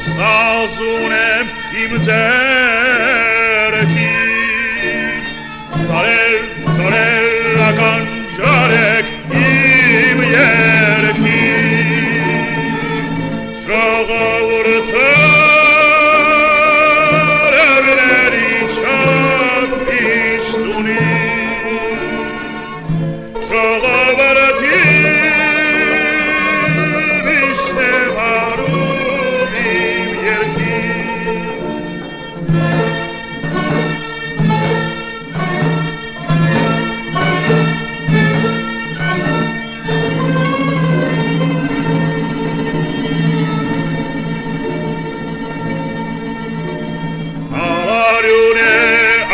սազուն եմ իմ ձերքի Սարել, սարել ականջարեք իմ երքի Ժողովուրդը լևների չափ իշտունի Ժողովրդի միշտ է հարում իմ երքի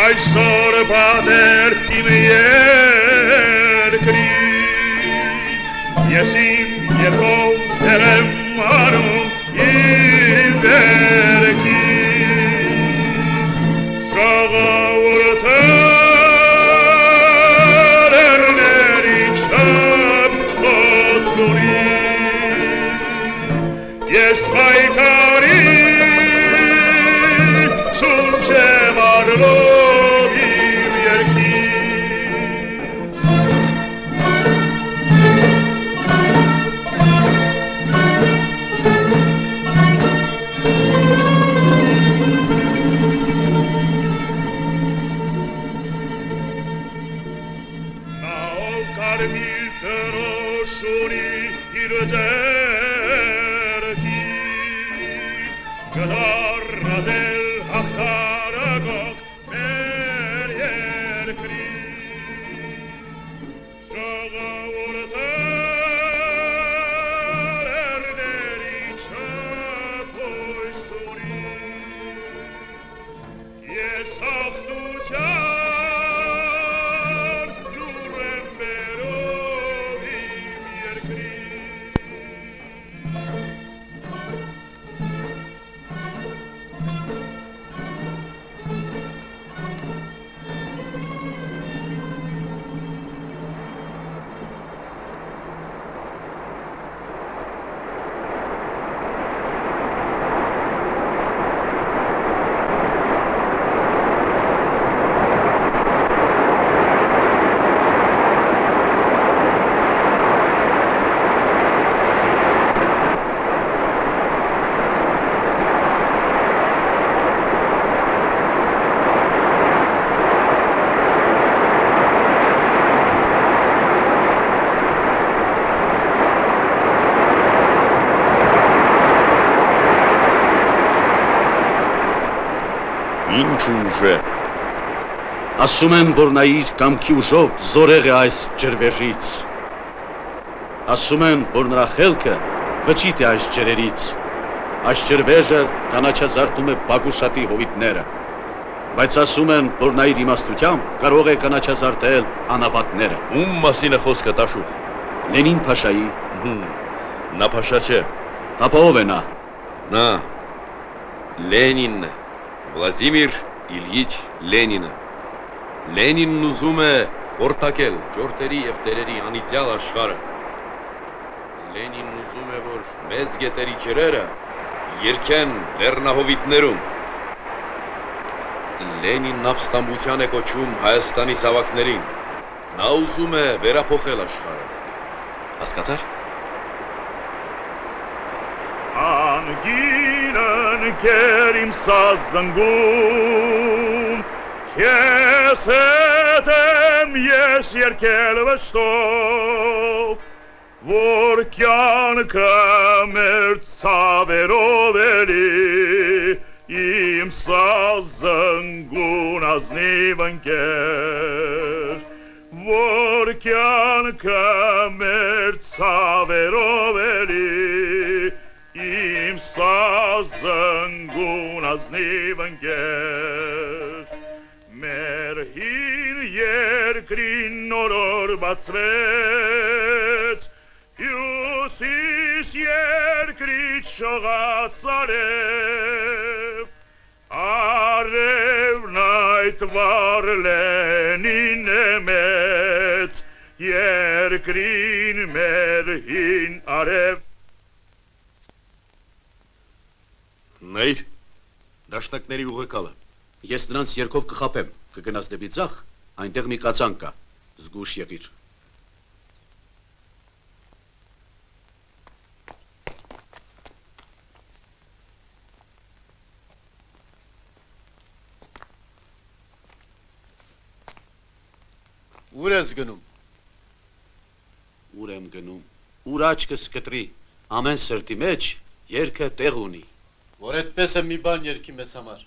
Այսօր պատեր իմ երկրի Ես իմ երկով դեր եմ անում իմ վերքի Ժողովուրդը լեռների չափ խոցունի Ես պայքարի շունչ եմ առնում Ինչ ուժ է Ասում են, որ նա իր կամքի ուժով զորեղ է այս ջրվեժից Ասում են, որ նրա խելքը վճիտ է այս ջրերից Այս ջրվեժը կանաչազարդում է Բագուշատի հովիտները Բայց ասում են, որ նա իր իմաստությամբ կարող է կանաչազարդել անապատները Ում մասին է խոսքը տաշուխ Լենին փաշայի Նա փաշա չէ Ապա ով է նա Նա Լենինն է Վլադիմիր Իլյիչ Լենինը Լենինն ուզում է խորտակել ճորտերի և տերերի անիծյալ աշխարհը Լենինն ուզում է, որ մեծ գետերի ջրերը երգեն լեռնահովիտներում Լենինն ապստամբության է կոչում Հայաստանի զավակներին Նա ուզում է վերափոխել աշխարհը Հասկացար Անգինն կեր իմ սազնգում Քեզ հետ եմ ես երգել վշտով Որ կյանքը մեր ցավերով էլի Իմ սազնգուն ազնիվ ընկեր Որ կյանքը մեր ցավերով էլի Իմ սազնգուն ազնիվ ընկեր Մեր հին երկրին նորոր բացվեց Հյուսիս երկրից շողաց արև Արևն այդ վար Լենին է մեծ Երկրին մեր հին արև Նայր, դաշնակների ուղեկալը։ Ես նրանց երկով կխապեմ, կգնաս դեպի ձախ, այնտեղ մի կացան կա, զգուշ եղիր։ Ուր ես գնում։ Ուր եմ գնում, ուր աչքս կտրի, ամեն սրտի մեջ երկը տեղ ունի։ Որ այդպես է մի բան երկի մեզ համար։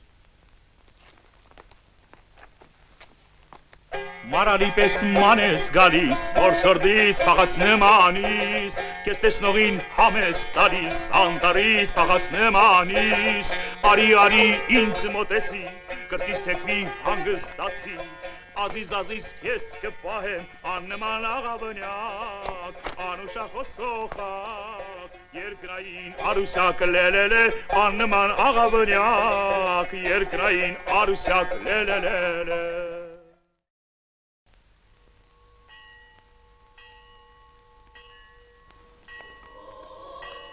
Մարալի պես մանես գալիս, որ սրդից փախացնեմ անիս, կես տեսնողին համես տալիս, անտարից փախացնեմ անիս, արի ինձ մոտեցի, կրտիս թեքվի հանգստացի, Aziz kes kepahem anneman ağabınyak Anuşa hosohak Yerkrayin aruşak lelele Anneman ağabınyak Yerkrayin aruşak lelele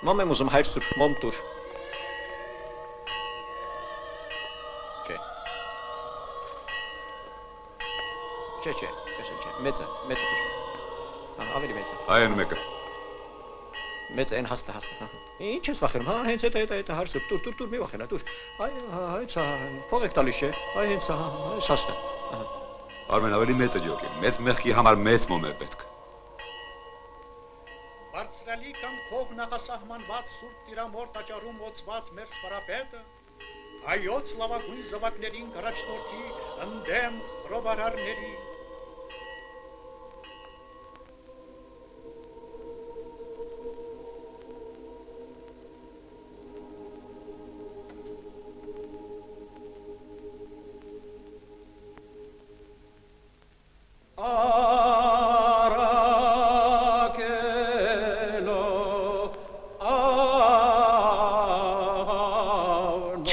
Մամ եմ ուզում հայր սուրբ մոմ տուր։ Չէ, մեծը տուր։ Ավելի մեծը։ Այն մեկը։ Մեծը այն հաստը։ Ինչ ես վախենում, հենց այդ հայր սուրբ տուր, մի վախենա, տուր։ Այդ փող եք տալիս չէ, հենց հաստը։ Արմեն ավելի մեծը ջոկի, մեծ մեղքի համար մեծ մոմ է պետք։ Բարձրալի կամ քով նախասահմանված սուրբ տիրամոր տաճարում ոցված մեր սպարապետը հայոց լավագույն զավակներին առաջնորդի ընդդեմ խռովարարների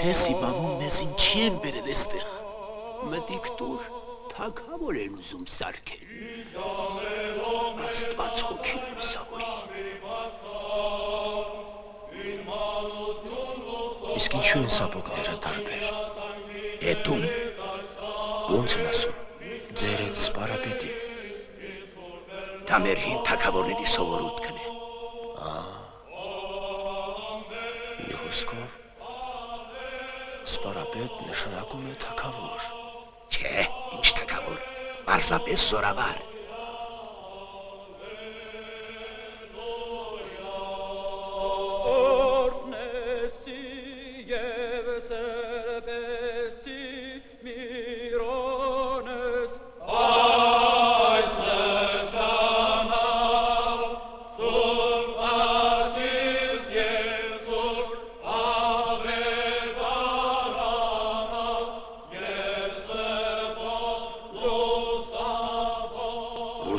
Չես իմանում մեզ ինչի են բերել էստեղ, մտիկ տուր, թագավոր են ուզում սարքել, աստված հոգի ուսավորի։ Իսկ ինչու են սապոգները տարբեր։ Հետում, Ոնց են ասում, ձեր այդ սպարապետի։ դա մեր հին թագավորների սովորութքն է։ Մի խոսքով սպարապետ նշանակում է թագավոր։ Չէ, ինչ թագավոր, պարզապես զորավար։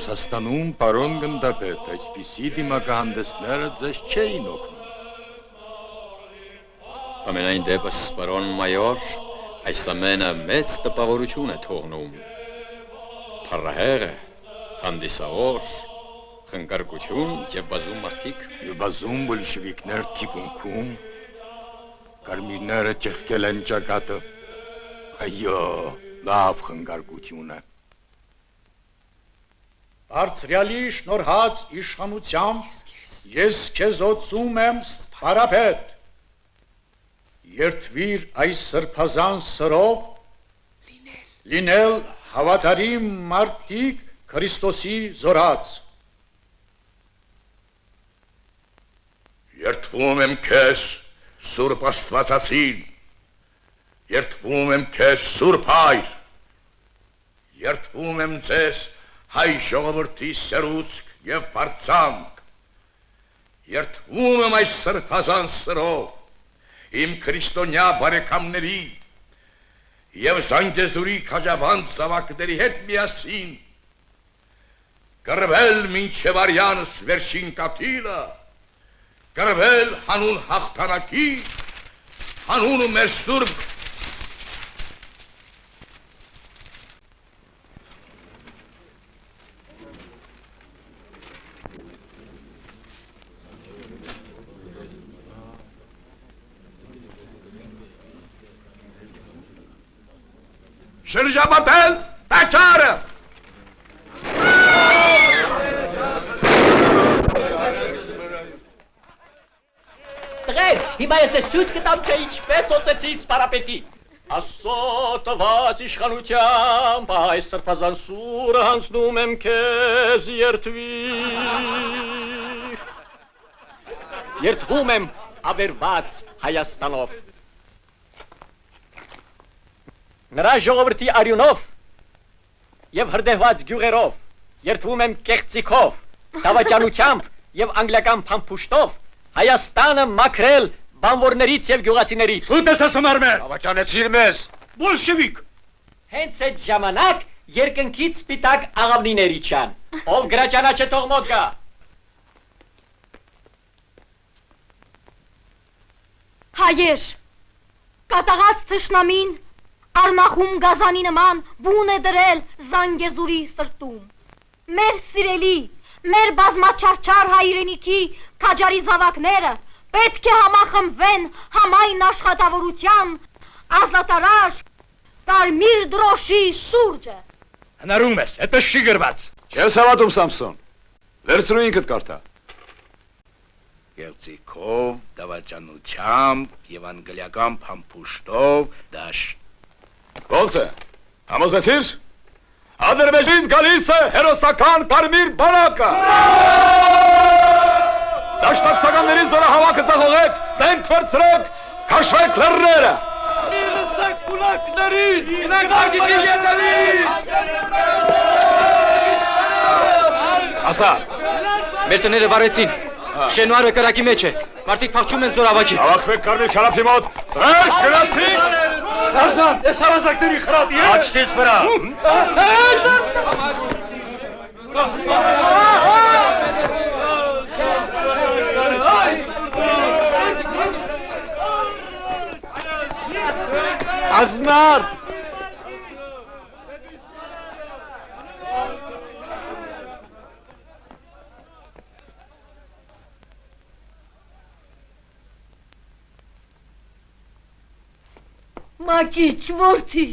Ռուսաստանում պարոն գնդապետ, այսպիսի դիմակահանդեսները ձեզ չէին օգնում։ Ամենայն դեպս պարոն մայոր, այս ամենը մեծ տպավորություն է թողնում։ Փառահեղ է, հանդիսավոր, խնկարկություն եւ բազում մարդիկ։ Եվ բազում բոլշևիկներ թիկունքում, կարմիրները ճեղքել են ճակատը։ Այո, լավ խնկարկություն է։ Բարձրյալի շնորհած իշխանությամբ ես քեզ ոցում եմ սպարապետ երթվիր այս սրբազան սրով լինել հավատարիմ մարդիկ Քրիստոսի զորած Երթվում եմ քեզ Սուրբ Աստվածածին Երթվում եմ քեզ Սուրբ Հայր Երթվում եմ ձեզ հայ ժողովրդի սերուցք և բարձանք, երթվում եմ այս սրբազան սրով, իմ քրիստոնյա բարեկամների և Զանգեզուրի քաջավանց զավակների հետ միասին, կռվել մինչև արյանս վերջին կաթիլը, կռվել հանուն հաղթանակի, հանուն մեր սուրբ շրջապատել տաճարը։ Տղեր, հիմա ես ես ցույց կտամ, թե ինչպես օծեցի սպարապետի։ Աստծո տված իշխանությամբ այս սրբազան սուրը հանձնում եմ քեզ երդվիր։ Երդվում եմ ավերված Հայաստանով։ Նրա ժողովրդի արյունով եւ հրդեհված գյուղերով, երդվում եմ կեղծիքով, դավաճանությամբ եւ անգլիական փամփուշտով Հայաստանը մաքրել բանվորներից եւ գյուղացիներից։ Սուտ ես ասում արմեր։ Ավաճանեցիր մեզ։ Բոլշևիկ։ Հենց այդ ժամանակ երկնքից սպիտակ աղավնիներ իջան։ Ով գրաճանաչը թող մոտ գա։ Հայեր, կատաղած թշնամին Արնախում գազանի նման բուն է դրել Զանգեզուրի սրտում։ Մեր սիրելի, մեր բազմաչարչար հայրենիքի քաջարի զավակները պետք է համախմբվեն համայն աշխատավորության ազատարար կարմիր դրոշի շուրջը։ Հնարում ես, այդպես չի գրված։ Չես հավատում Սամսոն։ Վերցրու ինքդ կարդա։ Կեղծիքով, դավաճանությամբ եւ անգլիական փամփուշտով դաշտ։ Ոնց է։ Համոզվեցիր։ Ադրբեջանից գալիս է հերոսական կարմիր բանակը։ Դաշնակցականների զորահավաքը ցախողեք, զենք վերցրեք, քաշվեք լեռները։ Լսեք կուլակներին, ինակագիչի ետալին։ Ասա։ Մեր տները վարեցին։ Շենուարը կրակի մեջ է։ Մարդիկ փախչում են զորավակից։ Հավաքվեք կարմիր քարափի մոտ։ Դրեք, գնացիք։ Արզան, ես հարազակների խրատի է։ Աչքից վրա։ Ազնար։ Մակիչ որդի։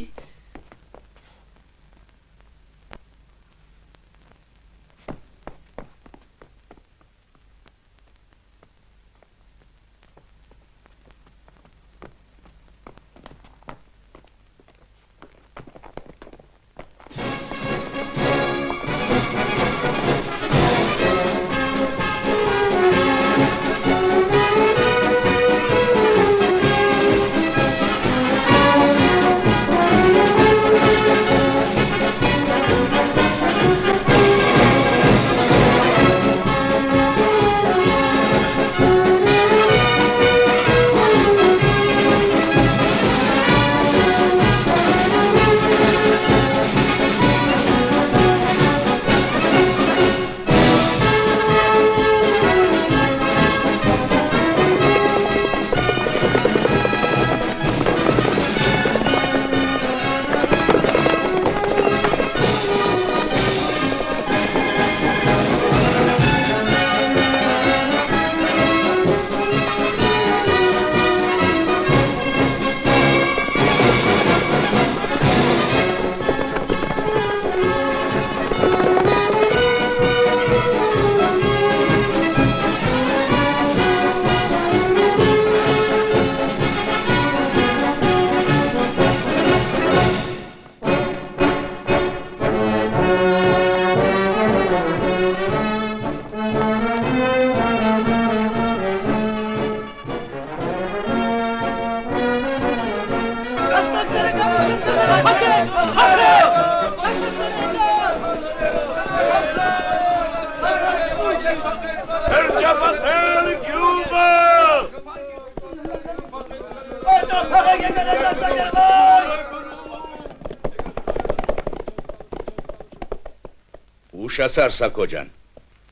Ուշասար Սակոջան,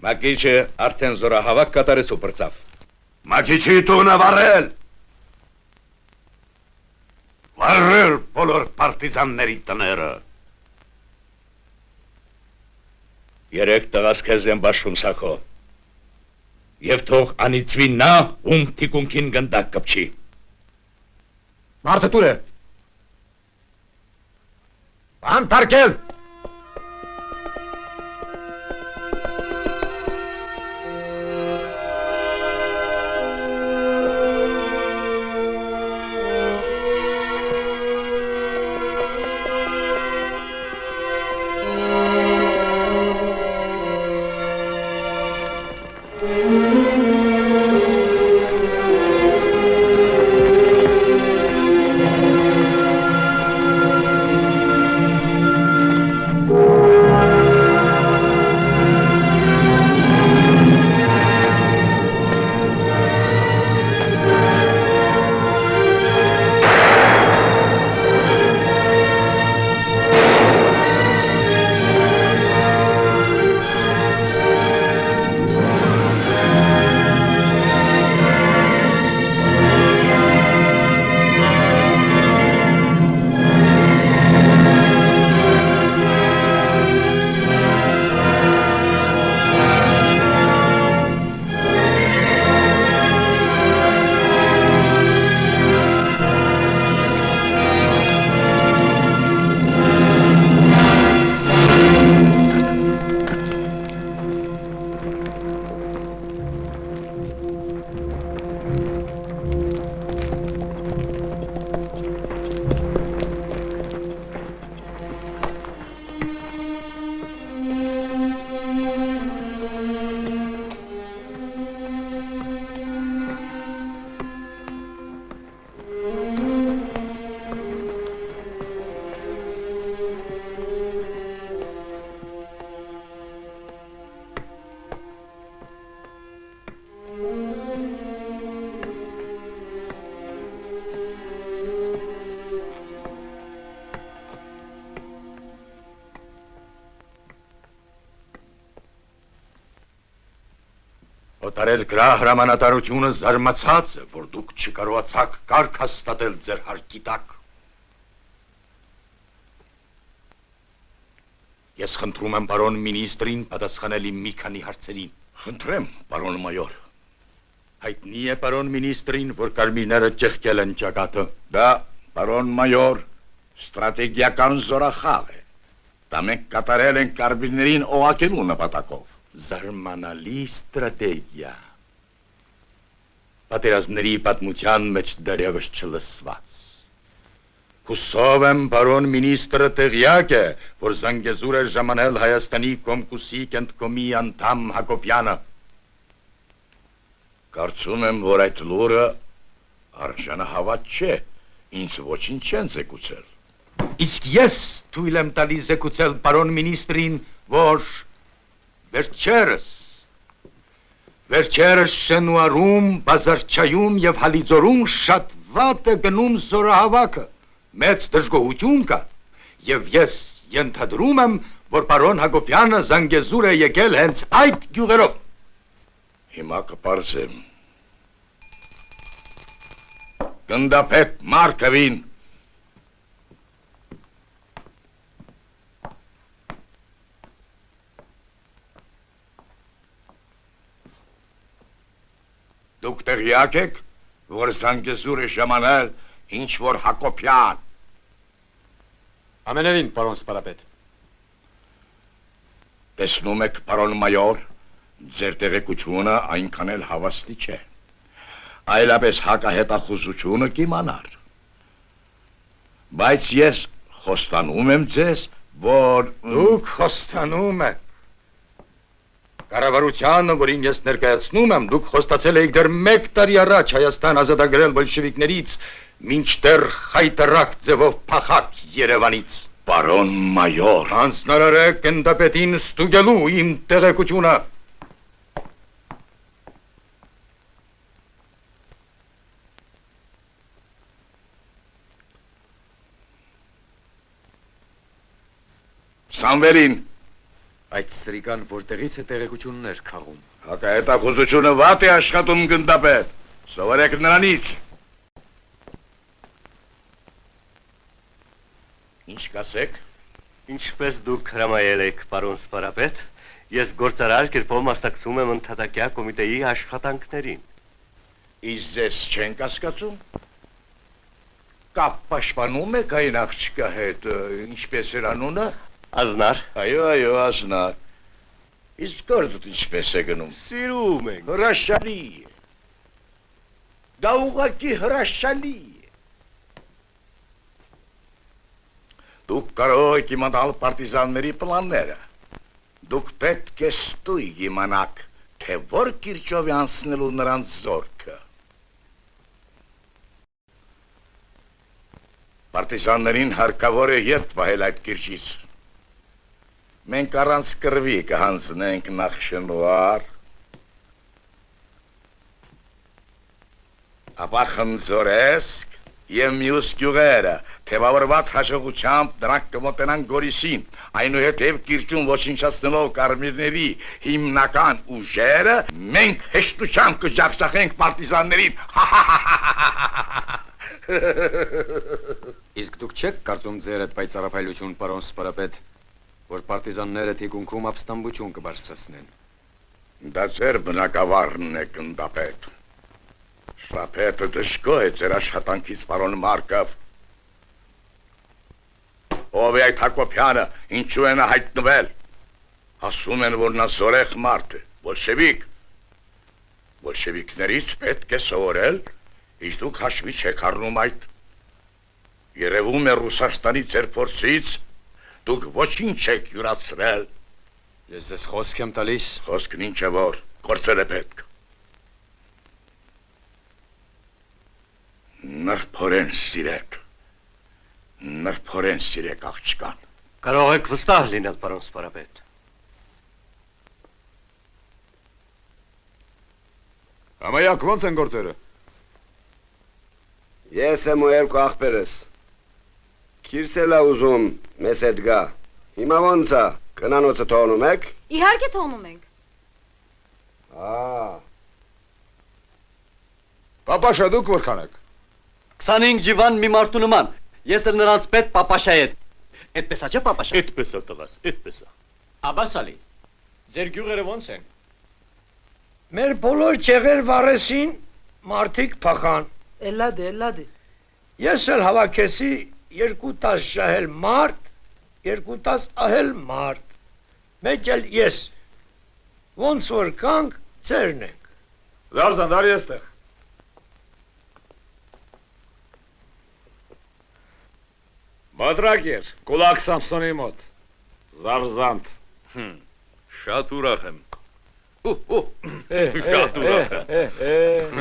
Մակիչը արդեն զորահավաք կատարեց ու պրծավ։ Մակիչի տունը վառել։ Վառել բոլոր պարտիզանների տները։ Երեք տղաս քեզ են բաշխում Սակո։ Եվ թող անիծվի նա, ում թիկունքին գնդակ կպչի։ Մարդը տուր է։ Անտարկել։ Օտարել գրահ հրամանատարությունը զարմացած է, որ դուք չկարողացաք կարգ հաստատել ձեր հարկի տակ։ Ես խնդրում եմ պարոն մինիստրին պատասխանել իմ մի քանի հարցերին։ Խնդրեմ, պարոն մայոր։ Հայտնի է պարոն մինիստրին, որ կարմիրները ճեղքել են ճակատը։ Դա, պարոն մայոր, ստրատեգիական զորախաղ է։ Դա մենք կատարել ենք կարմիրներին օղակելու նպատակով։ Զարմանալի ստրատեգիա։ Պատերազմների պատմության մեջ դեռևս չլսված։ Հուսով եմ, պարոն մինիստրը տեղյակ է, որ Զանգեզուր է ժամանել Հայաստանի Կոմկուսի կենտկոմի անդամ Հակոբյանը։ Կարծում եմ, որ այդ լուրը արժանահավատ չէ, ինձ ոչինչ չեն զեկուցել։ Իսկ ես թույլ եմ տալիս զեկուցել պարոն մինիստրին, որ վերջերս Շենուարում, Բազարչայում և Հալիձորում շատ վատ է գնում զորահավաքը, մեծ դժգոհություն կա, և ես ենթադրում եմ, որ պարոն Հակոբյանը Զանգեզուր է եկել հենց այդ գյուղերով։ Հիմա կպարզեմ։ Գնդապետ Մարկովին Դուք տեղյակ եք, որ Զանգեզուր է ժամանել ինչ-որ Հակոբյան։ Ամենևին, պարոն սպարապետ։ Տեսնում եք, պարոն մայոր, ձեր տեղեկությունը այնքան էլ հավաստի չէ։ Այլապես հակահետախուզությունը կիմանար։ Բայց ես խոստանում եմ ձեզ, որ... Դուք խոստանում եք։ Կառավարությանը, որին ես ներկայացնում եմ, դուք խոստացել եք դեռ 1 տարի առաջ Հայաստան ազատագրել բոլշևիկներից, մինչդեռ խայտարակ ձևով փախակ Երևանից։ Պարոն մայոր, Հանձնարարեք գնդապետին ստուգելու իմ տեղեկությունը։ Սամվելին, Այդ սրիկան որտեղից է տեղեկություններ քաղում։ հակահետախուզությունը վատ է աշխատում գնդապետ, սովորեք նրանից։ Ինչ կասեք։ Ինչպես դուք հրամայել եք, պարոն սպարապետ, ես գործարար կերպով մասնակցում եմ ընդհատակյա կոմիտեի աշխատանքներին։ Իսկ ձեզ չեն կասկածում։ կապ պաշտպանում եք այն աղջկա հետ, ինչպես էր անունը։ Ազնար։ Այո, Ազնար։ Իսկ գործդ ինչպես է գնում։ Սիրում ենք։ Հրաշալի է։ Դա ուղղակի հրաշալի է։ Դուք կարող եք իմանալ պարտիզանների պլանները։ Դուք պետք է ստույգ իմանաք, թե որ կիրճով է անցնելու նրանց զորքը։ Պարտիզաններին հարկավոր է ետ պահել այդ կիրճից։ Մենք առանց կռվի կհանձնենք Նախշնուար, ապա Խնձորեսկ և մյուս գյուղերը, թևավորված հաջողությամբ նրանք կմոտենան Գորիսին, այնուհետև կիրճում ոչնչացնելով կարմիրների հիմնական ուժերը, մենք հեշտությամբ կջախջախենք պարտիզաններին։ Իսկ դուք չեք կարծում ձեր այդ պայծառափայլություն, պարոն Սպարապետ, որ պարտիզանները թիկունքում ապստամբություն կբարձրացնեն։ Դա ձեր բնակավարն է, գնդապետ։ Շապետը դժգոհ է ձեր աշխատանքից, պարոն Մարկով։ Ով է այդ Հակոբյանը, ինչու է նա հայտնվել։ Ասում են, որ նա զորեղ մարդ է, բոլշևիկ։ Բոլշևիկներից պետք է սովորել, իսկ դուք հաշվի չեք առնում այդ։ Երևում է Ռուսաստանի ձեր փորձից դուք ոչինչ չեք յուրացրել։ Ես ձեզ խոսք եմ տալիս։ Խոսքն ինչ է որ, գործել է պետք։ Նրբորեն սիրեք աղջկան։ Կարող եք վստահ լինել, պարոն Սպարապետ։ Ամայակ ոնց են գործերը։ Ես եմ ու երկու աղբերս։ Քիրսելա ուզում մեզ հետ գա։ Հիմա ոնց է, կնանոցը թողնում եք։ Իհարկե թողնում ենք։ Պապաշա դուք որքան եք։ 25 ջիվան մի մարդու նման։ Ես էլ նրանց պետ պապաշա հետ։ Այդպես է, չէ պապաշա։ Այդպես է տղաս, այդպես է։ Աբասալի, ձեր գյուղերը ոնց են։ Մեր բոլոր ճեղեր վառեսին մարդիկ փախան։ Էլլադե։ Ես էլ հավաքեցի 2 շահել մարդ, 2 ահել մարդ։ Մեկ էլ ես։ Ոնց որ կանք ծերն ենք։ Զարզան, դարի եստեղ։ Մադրակ էր, կուլակ Սամսոնի մոտ, Զարզանդ։ Շատ ուրախ եմ։ Շատ ուրախ եմ։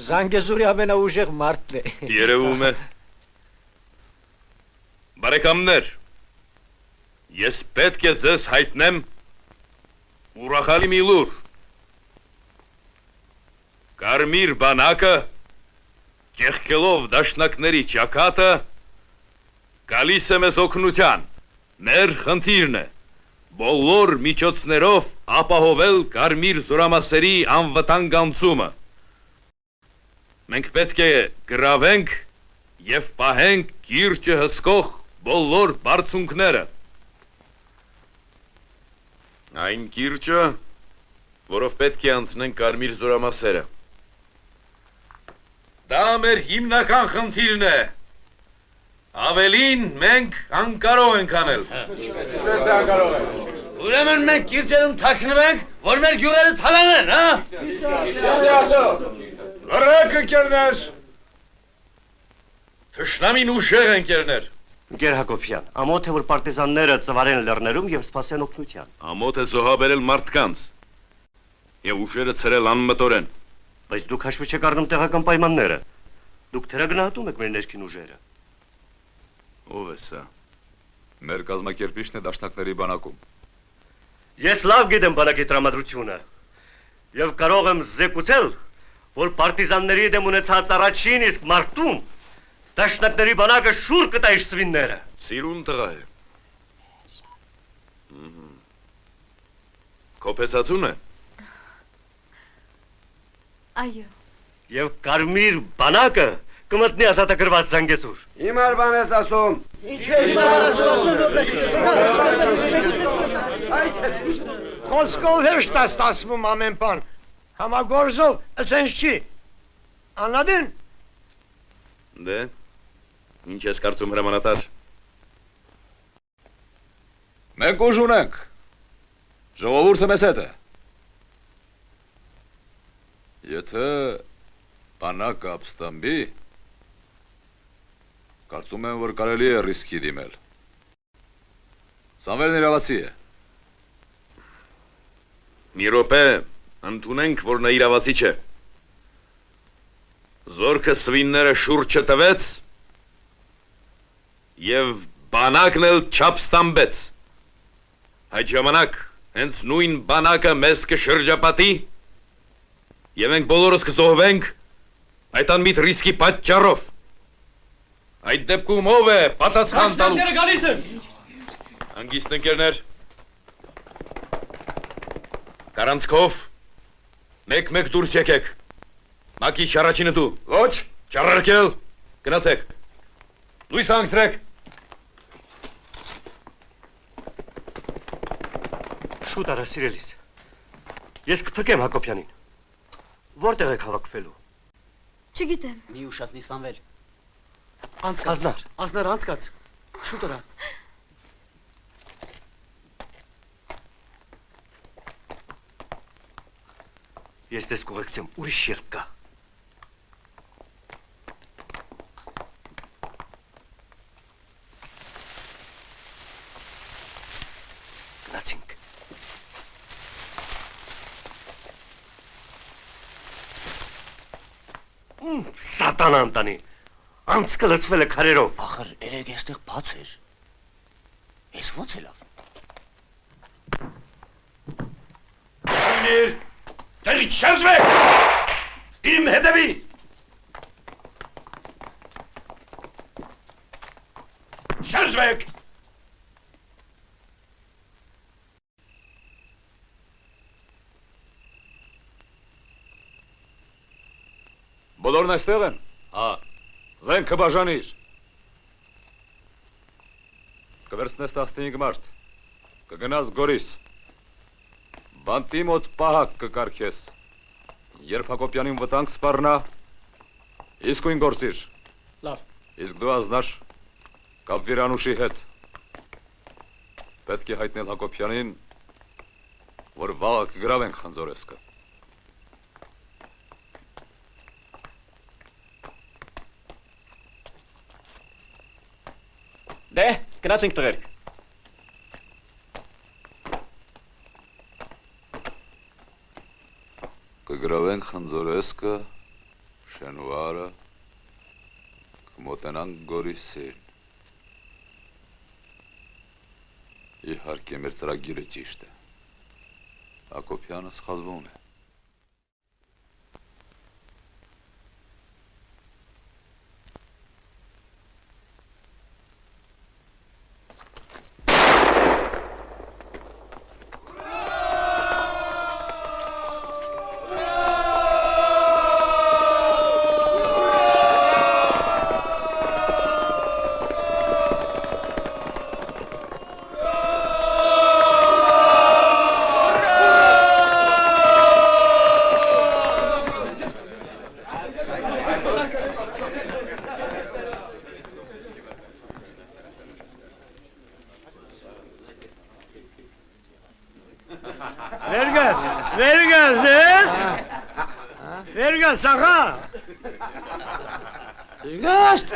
Զանգեզուրի ամենաուժեղ մարդն է։ Երևում է։ Բարեկամներ, ես պետք է ձեզ հայտնեմ ուրախալի մի լուր։ Կարմիր բանակը, ճեղքելով դաշնակների ճակատը, գալիս է մեզ օգնության, մեր խնդիրն է, բոլոր միջոցներով ապահովել կարմիր զորամասերի անվտանգ անցումը։ Մենք պետք է գրավենք և պահենք կիրճը հսկող բոլոր բարձունքները։ Այն կիրճը, որով պետք է անցնենք կարմիր զորամասերը։ Դա մեր հիմնական խնդիրն է։ Ավելին մենք անկարող ենք անել։ Ուրեմն մենք կիրճերում թաքնվենք, որ մեր գյուղերը թալանեն, Լռեք ընկերներ։ Թշնամին ուժեղ ընկերներ։ Գեր Հակոբյան, ամոթ է, որ պարտիզանները ծվարեն լեռներում և սպասեն օգնության։ Ամոթ է զոհաբերել մարդկանց և ուժերը ցրել անմտորեն։ Բայց դուք հաշվի չեք առնում տեղական պայմանները։ Դուք թերագնահատում եք մեր ներքին ուժերը։ Ով է սա։ Մեր կազմակերպիչն է դաշնակների բանակում։ Ես լավ գիտեմ բանակի տրամադրությունը և կարող եմ զեկուցել, որ պարտիզանների դեմ ունեցած առաջին իսկ մարտում դաշնակների բանակը շուր կտա իր սվինները։ Սիրուն տղա է։ Քո փեսածուն է։ Այո։ Եվ կարմիր բանակը կմտնի ազատագրված Զանգեզուր։ Հիմար բան ես ասում։ Խոսքով հեշտ է ստացվում ամեն բան։ Համագործով ասենց չի։ Անադին։ Դե, Ինչ ես կարծում հրամանատար։ Մենք ուժ ունենք։ Ժողովուրդը մեզ հետ է։ Եթե բանակը ապստամբի, կարծում եմ, որ կարելի է ռիսկի դիմել։ Սամվելն իրավացի է։ Մի րոպե ընդունենք, որ նա իրավացի չէ։ Զորքը սվինները շուրջը տվեց և բանակն էլ չապստամբեց։ Այդ ժամանակ հենց նույն բանակը մեզ կշրջապատի և ենք բոլորս կզոհվենք այդ անմիտ ռիսկի պատճառով։ Այդ դեպքում ով է պատասխան տալու։ Դաշնակները գալիս են։ Հանգիստ ընկերներ։ Կարանցքով մեկ-մեկ դուրս եկեք։ Մակիչ առաջինը դու։ Ոչ, ճառարկել, գնացեք։ Լույս հանգցրեք։ Շուտ արա, սիրելիս։ Ես կփրկեմ Հակոբյանին։ Որտեղ եք հավաքվելու։ Չգիտեմ։ Մի ուշացնի Սամվել։ Ազնար։ Ազնար անցկաց։ Շուտ արա։ Ես դες կուղեկցեմ, ուրիշ երբ կա։ Գնացինք։ Սատանան տանի, անցքը լծվել է քարերով։ Ախր երեք այստեղ բաց էր։ Ես ո՞նց է լավ։ Անիր, տեղից շարժվեք, իմ հետևի։ Շարժվեք։ Բոլորն այստեղ են։ Հա։ Զենքը բաժանիր։ Կվերցնես 15 մարդ։ Կգնաս Գորիս։ Բանտի մոտ պահակ կկարգես։ Երբ Հակոբյանին վտանգ սպառնա, իսկույն գործիր։ Լավ։ Իսկ դու Ազնար, կապվիր Անուշի հետ։ Պետք է հայտնել Հակոբյանին, որ վաղը կգրավենք Խնձորեսկը։ Դե, գնացինք տղերք։ Կգրավենք Խնձորեսկը, Շենուարը, կմոտենանք Գորիսին։ Իհարկե մեր ծրագիրը ճիշտ է։ Հակոբյանը սխալվում է։ Վերգաս, աղա։ Գաստ։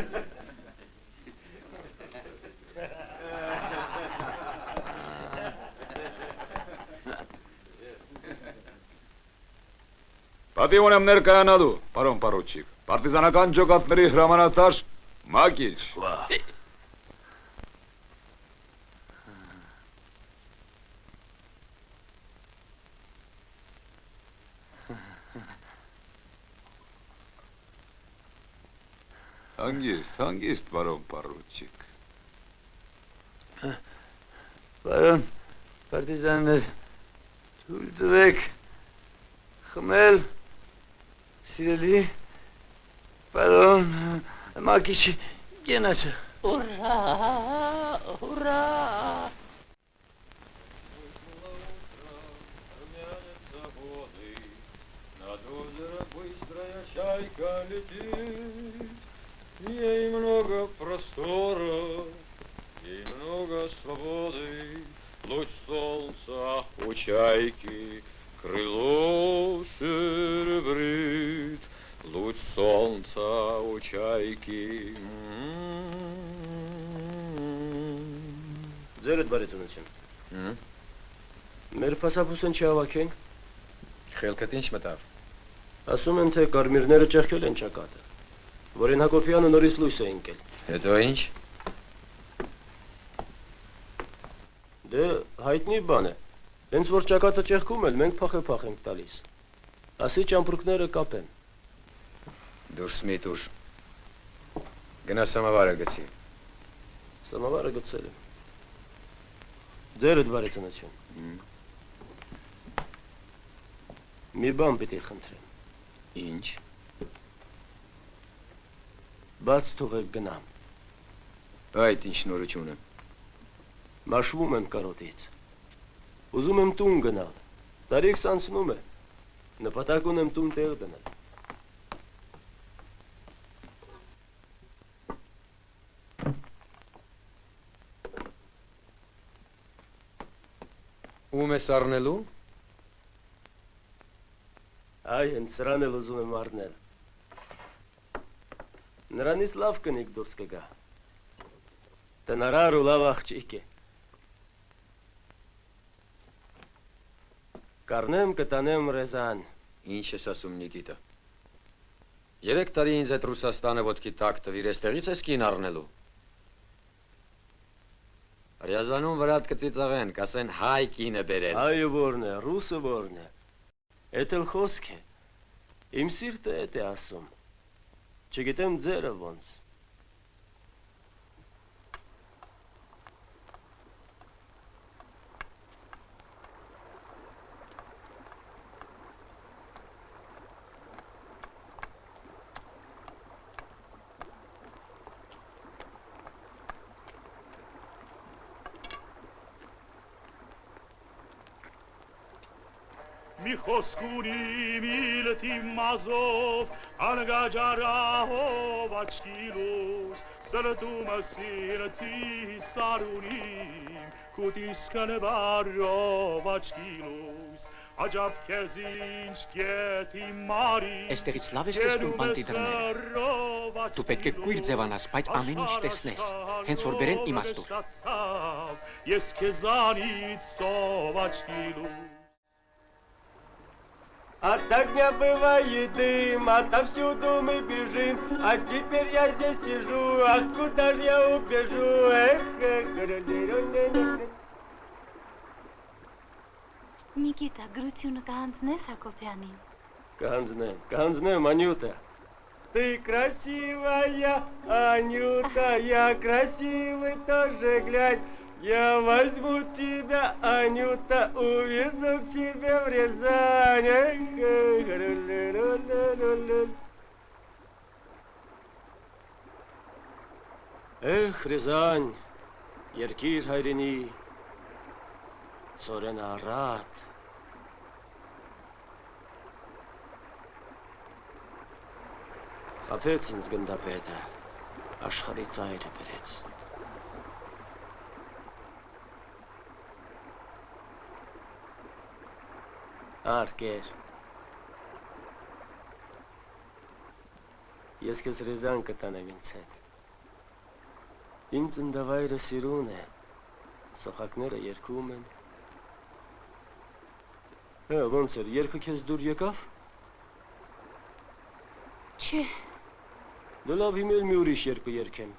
Պատիվ ունեմ ներկայանալու, պարոն պարոչիկ, պարտիզանական ջոկատների հրամանատար Մակիչ։ Հանգիստ, պարոն պարոչիկ։ Պարոն պարտիզաններ, թույլ տվեք խմել, սիրելի, պարոն Մակիչ գնացը։ Ուրա, ուրա։ Ей много луч солнца у чайки крыло серебрит, луч солнца у чайки. Ձերդ բարեցնություն։ Մեր փասափուսն չհավաքենք։ Խելքդ ինչ մտավ։ Ասում են, թե կարմիրները ճեղքել են ճակատը, որին Հակոբյանը նորից լույս է ընկել։ Հետո ինչ։ Դե հայտնի բան է։ Հենց որ ճակատը ճեղքում էլ մենք փախ ենք տալիս։ Ասի ճամպրուկները կապեն։ Դուրս մի դուր։ Գնա սամավարը գցի։ Սամավարը գցել եմ։ Ձերդ բարեցնություն։ Մի բան պիտի խնդրեմ։ Ինչ։ Բաց թողեք գնամ։ Այդ ինչ նորություն է։ Մաշվում եմ կարոտից։ Ուզում եմ տուն գնալ։ Տարիքս անցնում է։ Նպատակ ունեմ տուն տեղ դնել։ Ում ես առնելու։ Այ հենց սրան էլ ուզում եմ առնել։ Նրանից լավ կնիկ դուրս կգա։ Տնարար ու լավ աղջիկ է։ Կառնեմ կտանեմ Ռեզան։ Ինչ ես ասում Նիկիտա։ 3 տարի ինձ այդ Ռուսաստանը ոտքի տակ տվիր, այստեղից ես կին առնելու։ Ռյազանում վրատ կծիծաղեն, կասեն հայ կինը բերել։ Հայը որն է, ռուսը որն է։ Էդ էլ խոսք է։ Իմ սիրտը էդ է ասում։ Չգիտեմ ձերը ոնց։ Մի խոսք ունի, մի լթի մազով, անգաջարահով աչքիլուս, սրտումը սիրտի սարունիմ, կուտիսկն բարով աչքիլուս, աջապ քեզ ինչ գետի մարի, Այստեղից լավ ես տեսնում բանտի դռները։ Դու պետք է կույր ձևանաս, բայց ամեն ինչ տեսնես, հենց որ բերեն իմաստուր։ Ես քեզանից սով аչքիլուս А так не бывает дым, отовсюду мы бежим, а теперь я здесь сижу, ах, куда ж я убежу, эх, Նիկիտա, գրությունը կհանձնես Հակոբյանին։ Կհանձնեմ, Անյուտա։ Ты красивая, Анюта, я красивый тоже, глянь. Я возьму тебя, Анюта, увезу к тебе в Рязань. Эх, Рязань, երկիր հայրենի, ծորեն առատ։ Խափեց ինձ գնդապետը, աշխարհի ծայրը բերեց։ Արկեր։ Ես քեզ Ռեզան կտանեմ ինձ հետ։ Իմ ծննդավայրը սիրուն է, սոխակները երգում են։ Ոնց էր, երգը քեզ դուր եկավ։ Չէ։ Դու լավ հիմա էլ մի ուրիշ երգ կերգեմ։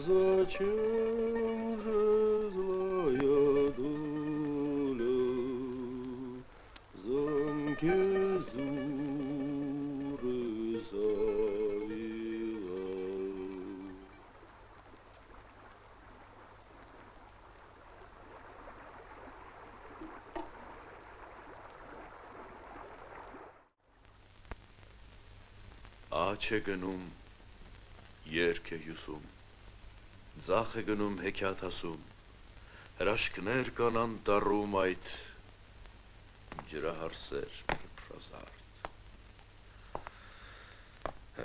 Зачем же злая доля в замке Зуры Աչ է գնում, երկ է հյուսում, ձախ է գնում հեքիաթ ասում, հրաշքներ կան անտառում այդ ջրահարսեր փրփրազարդ։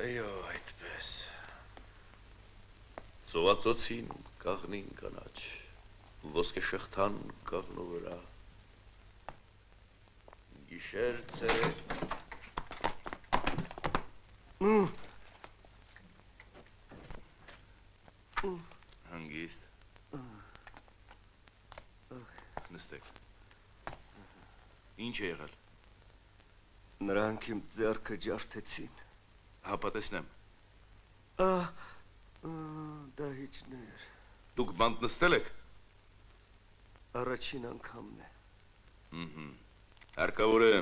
Այո, այդպես։ Ծովածոցին կաղնին կանաչ, ոսկե շղթան կաղնու վրա, գիշեր ցերեկ Հանգիստ Նստեք Ինչ է եղել Նրանք իմ ձեռքը ջարդեցին Հապա տեսնեմ Դահիճներ Դուք բանտ նստել եք Առաջին անգամն է Հարկավոր է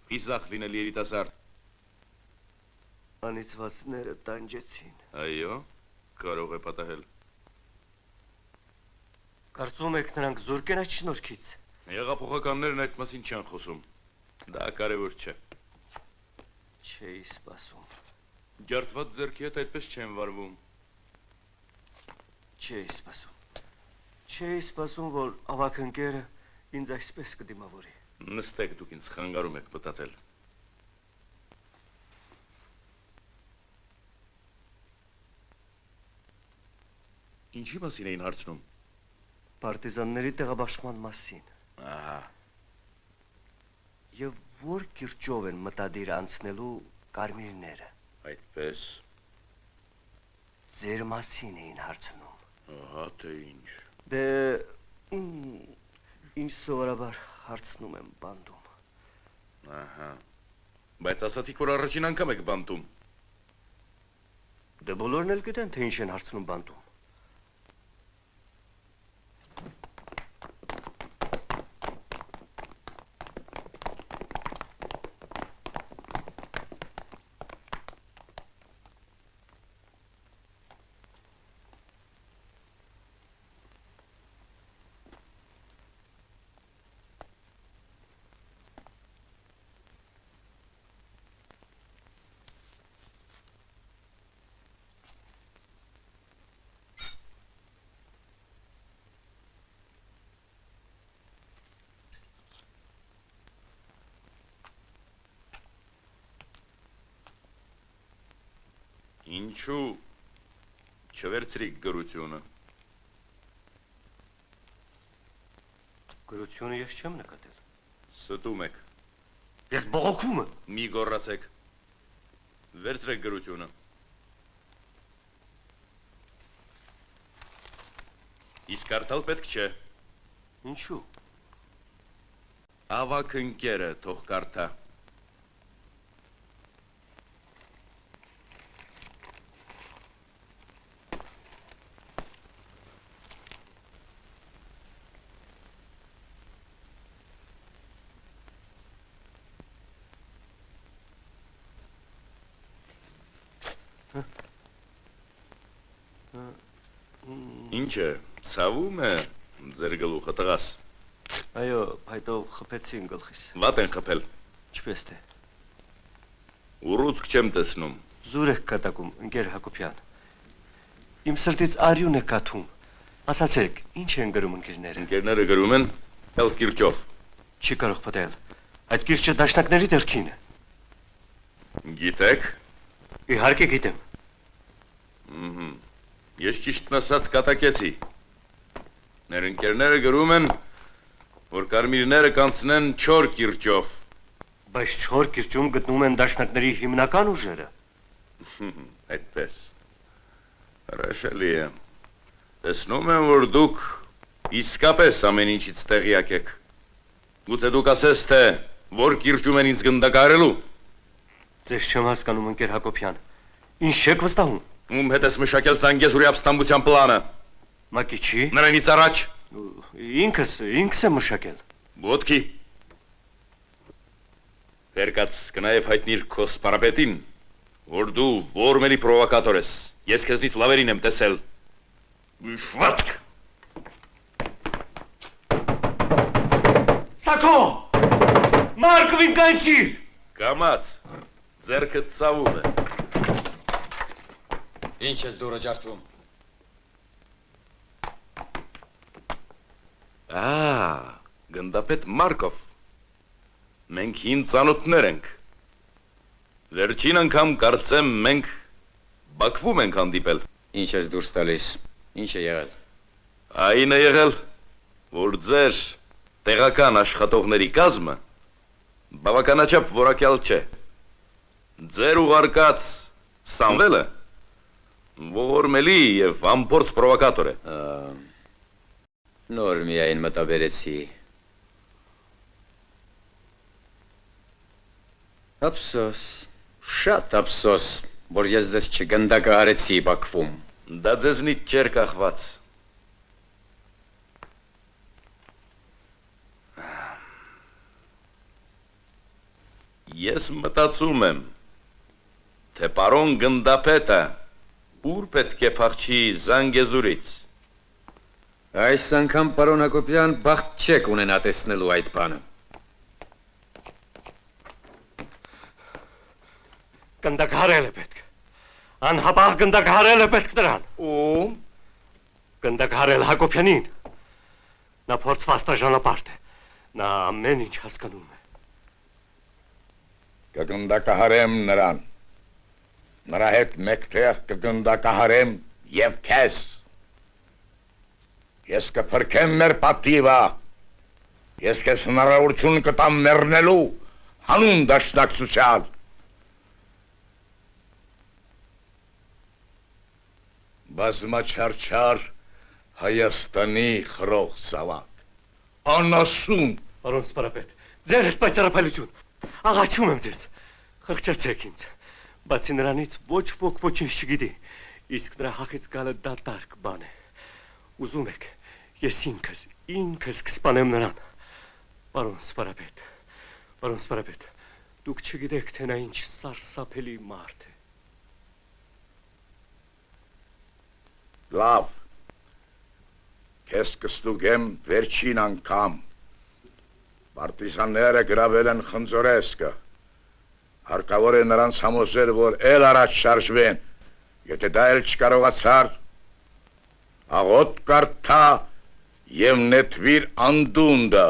խիզախ լինել երիտասարդ Անիծվածները տանջեցին Այո, կարող է պատահել Կարծում եք նրանք զուրկ են այդ շնորհքից Հեղափոխականներն այդ մասին չեն խոսում Դա կարևոր չէ Չէի սպասում Ջարդված ձեռքի հետ այդպես չեն վարվում Չէի սպասում, որ ավագ ընկերը ինձ այսպես կդիմավորի Նստեք դուք ինձ խանգարում եք մտածել Ինչի մասին էին հարցնում Պարտիզանների տեղաբաշխման մասին Ահա Եվ որ կիրճով են մտադիր անցնելու կարմիրները Այդպես Ձեր մասին էին հարցնում Ահա թե ինչ Դե ինչ սովորաբար հարցնում եմ բանդում Ահա Բայց ասացիք, որ առաջին անգամ եք բանտում Դե բոլորն էլ գիտեն, թե ինչ են հարցնում բանդում Ինչու չվերցրիք գրությունը Գրությունը ես չեմ նկատել Ստում եք Ես բողոքում եմ Մի գոռացեք Վերցրեք գրությունը Իսկ կարդալ պետք չէ Ինչու Ավագ ընկերը թող կարդա Ինչ է, ցավում է ձեր գլուխը տղաս Այո, փայտով խփեցին գլխիս Վատ են խփել Ինչպես թե Ուռուցք չեմ տեսնում Զուր եք կատակում, ընկեր Հակոբյան Իմ սրտից արյուն է կաթում Ասացեք, ինչ են գրում ընկերները Ընկերները գրում են էլ կիրճով Չի կարող պատել Այդ կիրճը դաշնակների դերքին է Գիտեք Իհարկե գիտեմ Ես ճիշտն ասած կատակեցի Ներ ընկերները գրում են որ կարմիրները կանցնեն 4 կիրճով Բայց 4 կիրճում գտնում են դաշնակների հիմնական ուժերը Այդպես Հրաշալի է Տեսնում եմ, որ դուք իսկապես ամեն ինչից տեղյակ եք Գուցե դուք ասես, թե որ կիրճում են ինձ գնդակարելու Ձեզ չեմ հասկանում, ընկեր Հակոբյան Ինչ եք վստահում Ում հետ ես մշակել Զանգեզուրի ապստամբության պլանը Մակիչի Նրանից առաջ Ինքս եմ մշակել Ոտքի Վերկաց կնաև հայտնիր քո սպարապետին Որ դու որմելի պրովոկատոր ես Ես քեզնից լավերին եմ տեսել Շվացք Սակո Մարկովին կանչիր Կամաց Ձերքդ ծավում է Ինչ ես դուրը ջարդում։ Գնդապետ Մարկով։ Մենք հին ծանոթներ ենք։ Վերջին անգամ կարծեմ մենք Բաքվում ենք հանդիպել։ Ինչ ես դուրս տալիս։ Ինչ է եղել։ Այն է եղել, որ ձեր տեղական աշխատողների կազմը բավականաչափ որակյալ չէ։ Ձեր ուղարկած Սամվելը ողորմելի եւ անփորձ պրովոկատոր է։ Նոր միայն մտաբերեցի։ Ափսոս, շատ ափսոս, որ ես ձեզ չգնդակահարեցի Բաքվում։ Դա ձեզնից չէր կախված։ Ես մտածում եմ, թե պարոն գնդապետը ուր պետք է փախչի Զանգեզուրից։ Այս անգամ պարոն Հակոբյան բախտ չեք ունենա տեսնելու այդ բանը։ Գնդակահարել է պետք։ Անհապաղ գնդակահարել է պետք նրան։ Ում? Գնդակահարել Հակոբյանին։ Նա փորձված տաժանապարտ է։ Նա ամեն ինչ հասկանում է։ Կգնդակահարեմ նրան։ Նրա հետ մեկտեղ կգնդակահարեմ եւ քեզ։ Ես կփրկեմ մեր պատիվը։ Ես քեզ հնարավորություն կտամ մեռնելու հանուն դաշնակցության։ Բազմաչարչար Հայաստանի խրող զավակ։ Անասուն։ Պարոն Սպարապետ, ձեր հետ պայծառափայլություն։ Աղաչում եմ ձեզ։ Խղճացեք ինձ։ Բացի նրանից ոչ ոք ոչինչ չգիտի։ Իսկ նրա հախից գալը դատարկ բան է։ Ուզում եք, ես ինքս կսպանեմ նրան։ Պարոն Սպարապետ, դուք չգիտեք, թե նա ինչ սարսափելի մարդ է։ Լավ, քեզ կստուգեմ վերջին անգամ։ Պարտիզանները գրավել են Խնձորեսկը։ Հարկավոր է նրանց համոզել, որ էլ առաջ շարժվեն, եթե դա էլ չկարողացար, աղոտ կարդա եւ նետվիր անդունդը։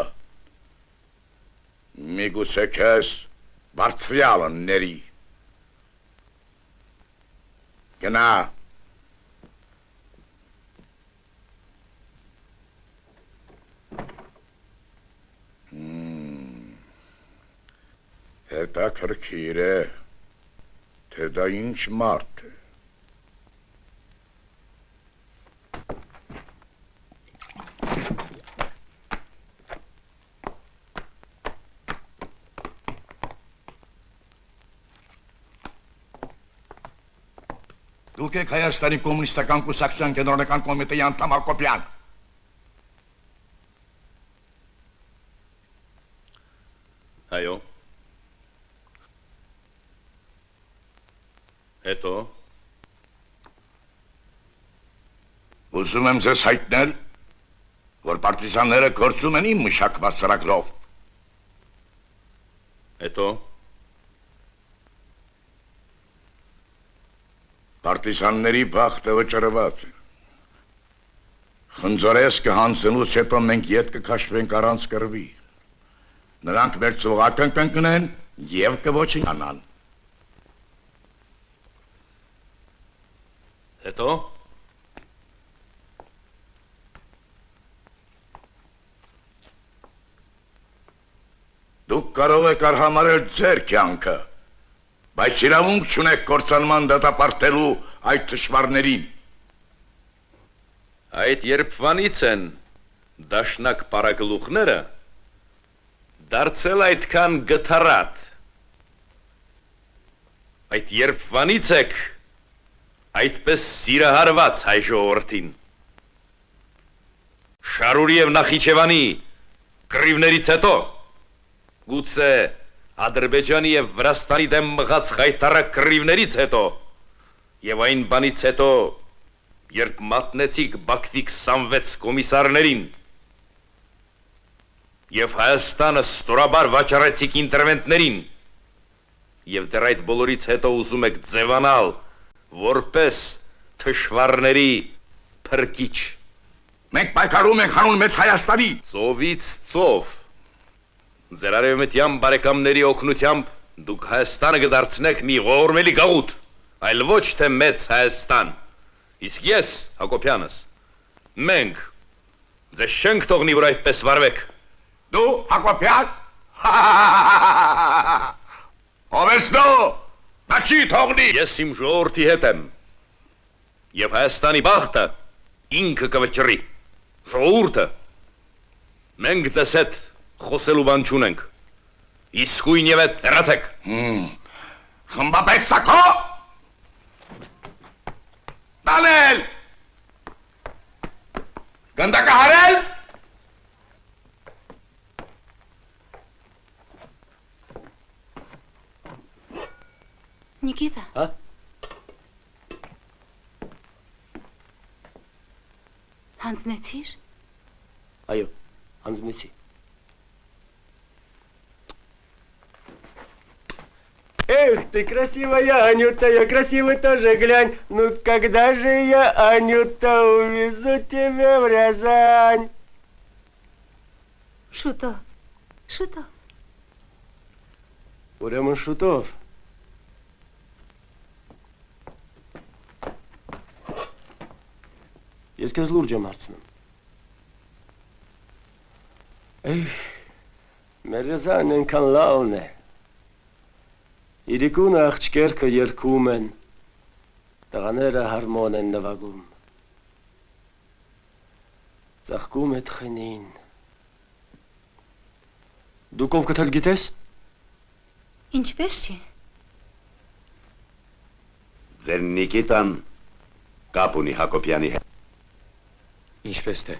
Միգուցե քեզ բարձրյալը ների։ Գնա։ Հետաքրքիր է, թե դա ինչ մարդ է։ Դուք եք Հայաստանի կոմունիստական կուսակցության կենտրոնական կոմիտեի անդամ Հակոբյան։ Այո։ Հետո։ Ուզում եմ ձեզ հայտնել, որ պարտիզանները գործում են իմ մշակված ծրագրով։ Հետո։ Պարտիզանների բախտը վճռված է։ Խնձորեսկը հանձնելուց հետո մենք ետ կքաշվենք առանց կռվի։ Նրանք մեր ծուղակը կընկնեն եւ կոչինանան։ Հետո։ Դուք կարող եք արհամարել ձեր կյանքը, բայց իրավունք չունեք կործանման դատապարտելու այդ թշվառներին։ Այդ երբվանից են դաշնակ պարագլուխները դարձել այդքան գթառատ։ Այդ երբվանից եք այդպես սիրահարված հայ ժողովրդին։ Շարուրի և Նախիջևանի կռիվներից հետո, գուցե Ադրբեջանի և Վրաստանի դեմ մղած խայտառակ կռիվներից հետո, և այն բանից հետո, երբ մատնեցիք Բաքվի 26 կոմիսարներին, և Հայաստանը ստորաբար վաճառեցիք ինտերվենտներին, և դեռ այդ բոլորից հետո ուզում եք ձևանալ որպես թշվառների փրկիչ։ Մենք պայքարում ենք հանուն մեծ Հայաստանի։ Ծովից ծով։ Ձեր արևմտյան բարեկամների օգնությամբ դուք Հայաստանը կդարձնեք մի ողորմելի գաղութ, այլ ոչ թե մեծ Հայաստան։ Իսկ ես, Հակոբյանս, մենք ձեզ չենք թողնի, որ այդպես վարվեք։ Դու, Հակոբյան, ով ես դու, նա չի թողնի։ Ես իմ ժողովրդի հետ եմ, և Հայաստանի բախտը ինքը կվճռի, ժողովուրդը, մենք ձեզ հետ խոսելու բան չունենք, իսկույն և հետ հեռացեք։ Խմբապետ Սակո, տանել, գնդակահարել, Նիկիտա։ Հա։ Հանձնեցիր։ Այո, հանձնեցի։ Эх, ты красивая, Анюта, красивый тоже, глянь. Ну, когда же я, Анюта, увезу тебя в Рязань? Շուտով, շուտով։ Ուրեմն շուտով։ Ես քեզ լուրջ եմ հարցնում։ Մեր Ռязանն այնքան լավն է։ Իրիկուն աղջկերքը երգում են, տղաները հարմոն են նվագում։ Ծաղկում է թխենին։ Դու կով կթել գիտես։ Ինչպես չի։ Ձեր Նիկիտան կապ ունի Հակոբյանի հետ։ Ինչպես թե։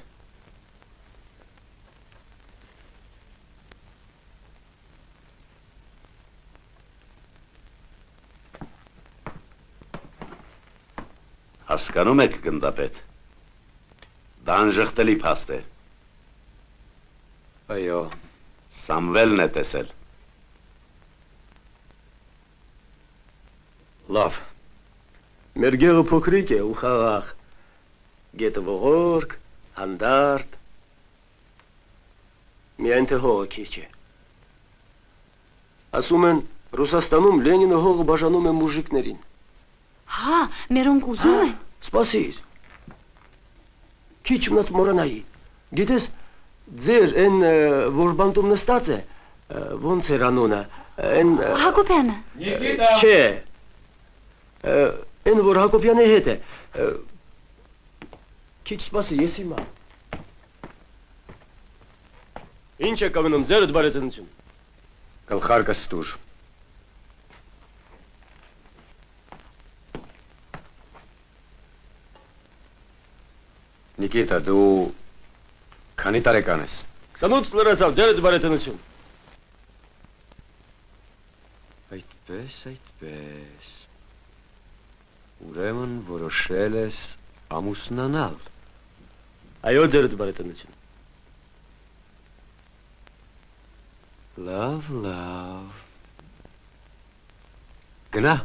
Հասկանում եք, գնդապետ, դա անժխտելի փաստ է։ Այո։ Սամվելն է տեսել։ Լավ։ Մեր գեղը փոքրիկ է ու խաղաղ։ Գետը ողորկ, հանդարտ։ Միայն թե հողը քիչ է։ Ասում են, Ռուսաստանում Լենինը հողը բաժանում է մուժիկներին։ Հա, մերոնք ուզում են։ Սպասիր։ Քիչ մնաց մորանայի։ Գիտես, ձեր այն որ բանտում նստած է, ոնց էր անունը, այն Հակոբյանը։ Նիկիտա։ Չէ։ Այն որ Հակոբյանի հետ է։ Քիչ սպասի, ես հիմա։ Ինչ է կամենում ձերդ բարեձնություն։ Գլխարկը ստուր։ Նիկիտա, դու քանի տարեկան ես։ 28 լրացավ, ձերդ բարեձնություն։ Այդպես։ Ուրեմն որոշել ես ամուսնանալ։ Այո, ձերդ բարեձնություն։ Լավ։ Գնա։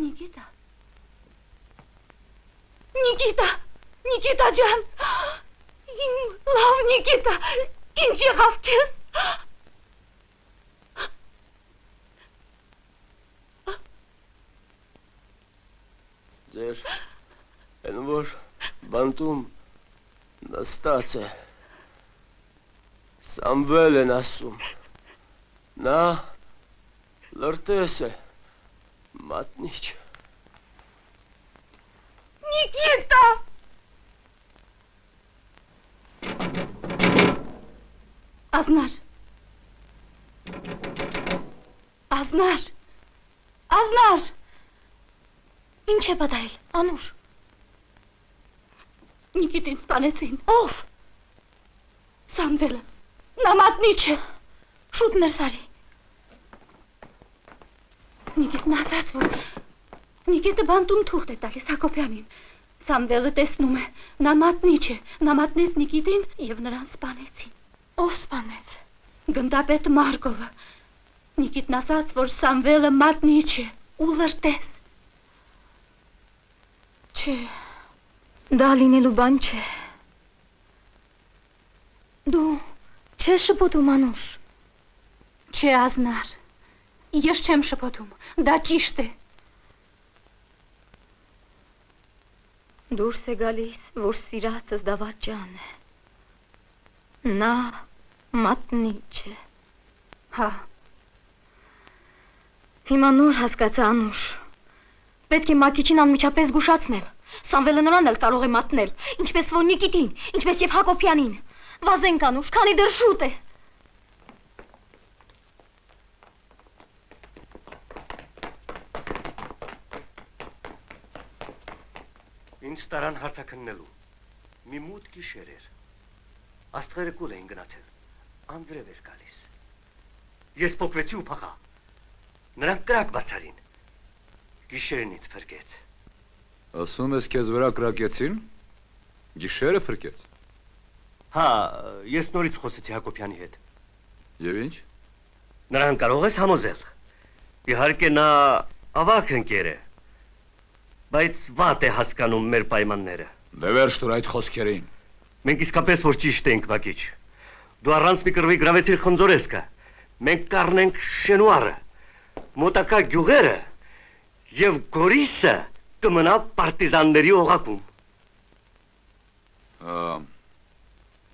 Նիկիտա։ Նիկիտա, Նիկիտա ջան։ Իմ լավ Նիկիտա, ինչ եղավ քեզ։ Ձեր այն որ բանտում նստած է Սամվել են ասում։ Նա լրտես է, մատնիչ։ Նիկիտա։ Ազնար։ Ազնար։ Ազնար։ Ինչ է պատահել, Անուշ։ Նիկիտին սպանեցին։ Ով։ Սամվելը։ Նա մատնիչ է։ Շուտ ներս արի։ Նիկիտն ասաց, որ Նիկիտը բանտում թուղթ է տալիս Հակոբյանին։ Սամվելը տեսնում է, նա մատնիչ է, նա մատնեց Նիկիտին և նրան սպանեցին։ Ով սպանեց։ Գնդապետ Մարգովը։ Նիկիտն ասաց, որ Սամվելը մատնիչ է ու լրտես։ Չէ, դա լինելու բան չէ։ Դու չես շփոթում, Անուշ։ Չէ, Ազնար, ես չեմ շփոթում, դա ճիշտ է։ Դուրս է գալիս, որ սիրածս դավաճան է։ Նա մատնիչ է։ Հա։ Հիմա նոր հասկացա, Անուշ։ Պետք է Մակիչին անմիջապես զգուշացնել։ Սամվելը նրան էլ կարող է մատնել, ինչպես որ Նիկիտին, ինչպես և Հակոբյանին։ Վազենք, Անուշ, քանի դեռ շուտ է։ Ինձ տարան հարցաքննելու։ Մի մութ գիշեր էր։ Աստղերը կուլ էին գնացել, անձրև էր գալիս։ Ես փոքվեցի ու փախա։ Նրանք կրակ բացարին։ Գիշերն ինձ փրկեց։ Ասում ես քեզ վրա կրակեցին։ Գիշերը փրկեց։ Հա, ես նորից խոսեցի Հակոբյանի հետ։ Եվ ինչ։ Նրան կարող ես համոզել։ Իհարկե նա ավագ ընկեր է, բայց վատ է հասկանում մեր պայմանները։ Դե վերջ տուր այդ խոսքերին։ Մենք իսկապես որ ճիշտ ենք, Մակիչ։ Դու առանց մի կռվի գրավեցիր Խնձորեսկը։ Մենք կառնենք Շենուարը, մոտակա գյուղերը եւ Գորիսը կմնա պարտիզանների օղակում։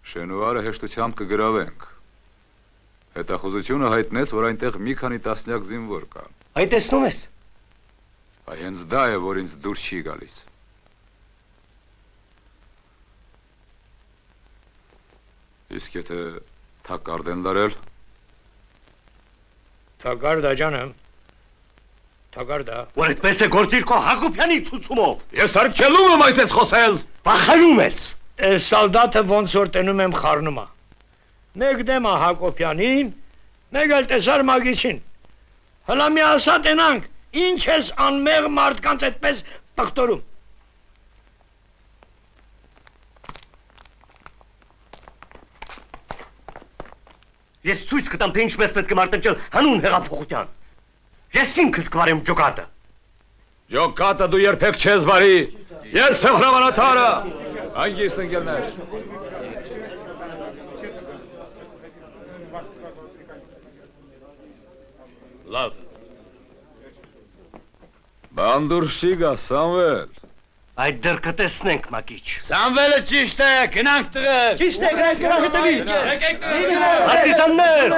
Շենուարը հեշտությամբ կգրավենք։ Հետախուզությունը հայտնեց, որ այնտեղ մի քանի տասնյակ զինվոր կա։ Այդ տեսնում ես։ Այ հենց դա է, որ ինձ դուր չի գալիս։ Իսկ եթե թակարդ են լարել։ Թակարդա ջանեմ։ Թակարդա։ Որ այդպես է գործիր քո Հակոբյանի ցուցումով։ Ես արգելում եմ այդպես խոսել։ Բախալում ես։ Այս սալդատը ոնց որ տնում եմ խառնում է։ Մեկ դեմա Հակոբյանին, մեկ էլ տեսար Մագիչին։ Հլա մի ասա տենանք, ինչ ես անմեղ մարդկանց այդպես պղտորում։ Ես ցույց կտամ, թե ինչպես պետք է մարտնչել հանուն հեղափոխության։ Ես ինքս կվարեմ ջոկատը։ Ջոկատը դու երբեք չես բարի։ Ես եմ հրամանատարը։ Հանգիստ ընկերներ։ Լավ։ Բան դուրս չի գա, Սամվել։ Այդ դեռ կտեսնենք, Մակիչ։ Սամվելը ճիշտ է, գնանք տղեր։ Ճիշտ է, գնանք նրա հետևից։ Պարտիզաններ,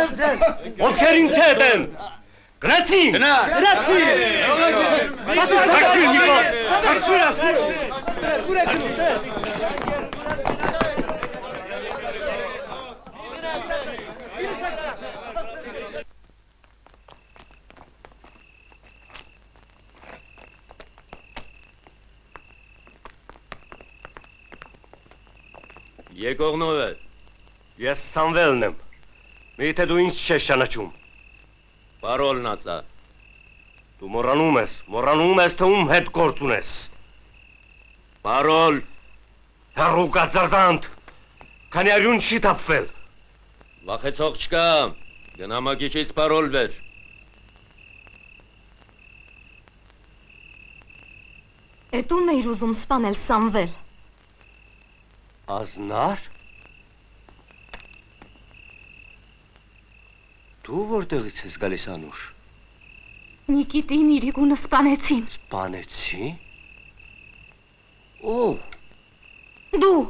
ովքեր ինձ հետ են։ Գնացին։ Եկողնով է։ Ես Սամվելն եմ։ Միթե դու ինձ չես ճանաչում։ Պարոլն ասա։ Դու մոռանում ես, թե ում հետ գործ ունես։ Պարոլ։ Հեռու կա ձրզանդ, քանի արյուն չի թափվել։ Վախեցող չկա, գնա Մակիչից պարոլ վեր։ Էդ ում էիր ուզում սպանել, Սամվել։ Ազնար։ Դու որտեղից ես գալիս, Անուշ։ Նիկիտին իրիկունը սպանեցին։ Սպանեցի՞։ Ո՞վ։ Դու։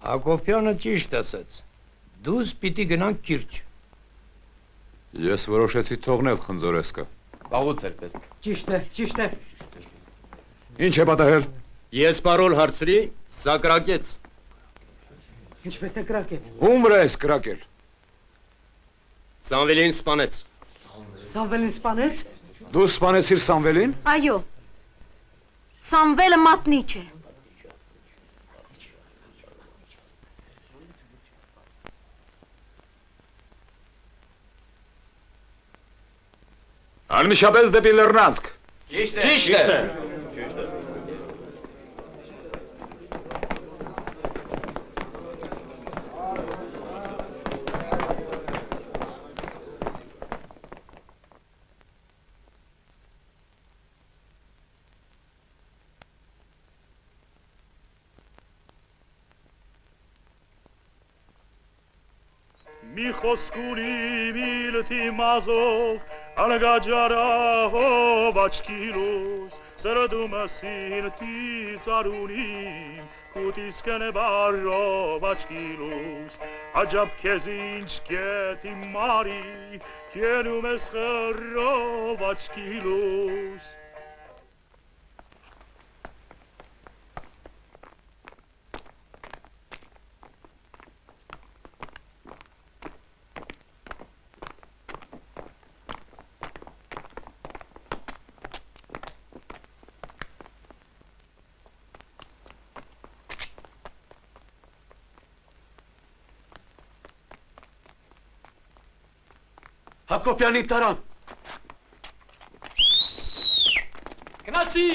Հակոբյանը ճիշտ ասաց։ Դուս պիտի գնանք Կիրճ։ Ես որոշեցի թողնել Խնձորեսկը։ Վաղուց էր պետք։ Ճիշտ է։ Ինչ է պատահել։ Ես պարոլ հարցրի, սա կրակեց։ Ինչպես է կրակեց։ Ում վրա ես կրակել։ Սամվելին սպանեց։ Սամվելին սպանեց։ Դու սպանեցիր Սամվելին։ Այո։ Սամվելը մատնիչ է։ Անմիջապես դեպի Լեռնանցք։ Ճիշտ է։ Mi խոսքունի միլթի մազով անգաջարահով աչքիլուս սրդումասին տիսարունիմ կուտիս կնե բարով աչքիլուս աջապ քեզ ինչ կետի մարի կենում ես խրով աչքիլուս Հակոբյանի տարան։ Գնացի։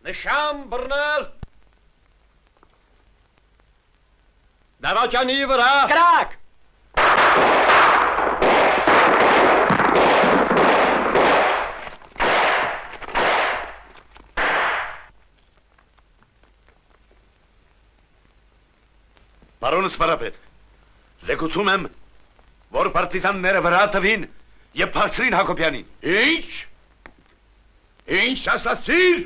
Նշան բռնել։ Դավաճանի վրա։ Կրակ։ Պարոն Սպարապետ, զեկուցում եմ, որ պարտիզանները վրա տվին և բարձրին Հակոբյանին։ Ինչ? Ինչ ասացիր?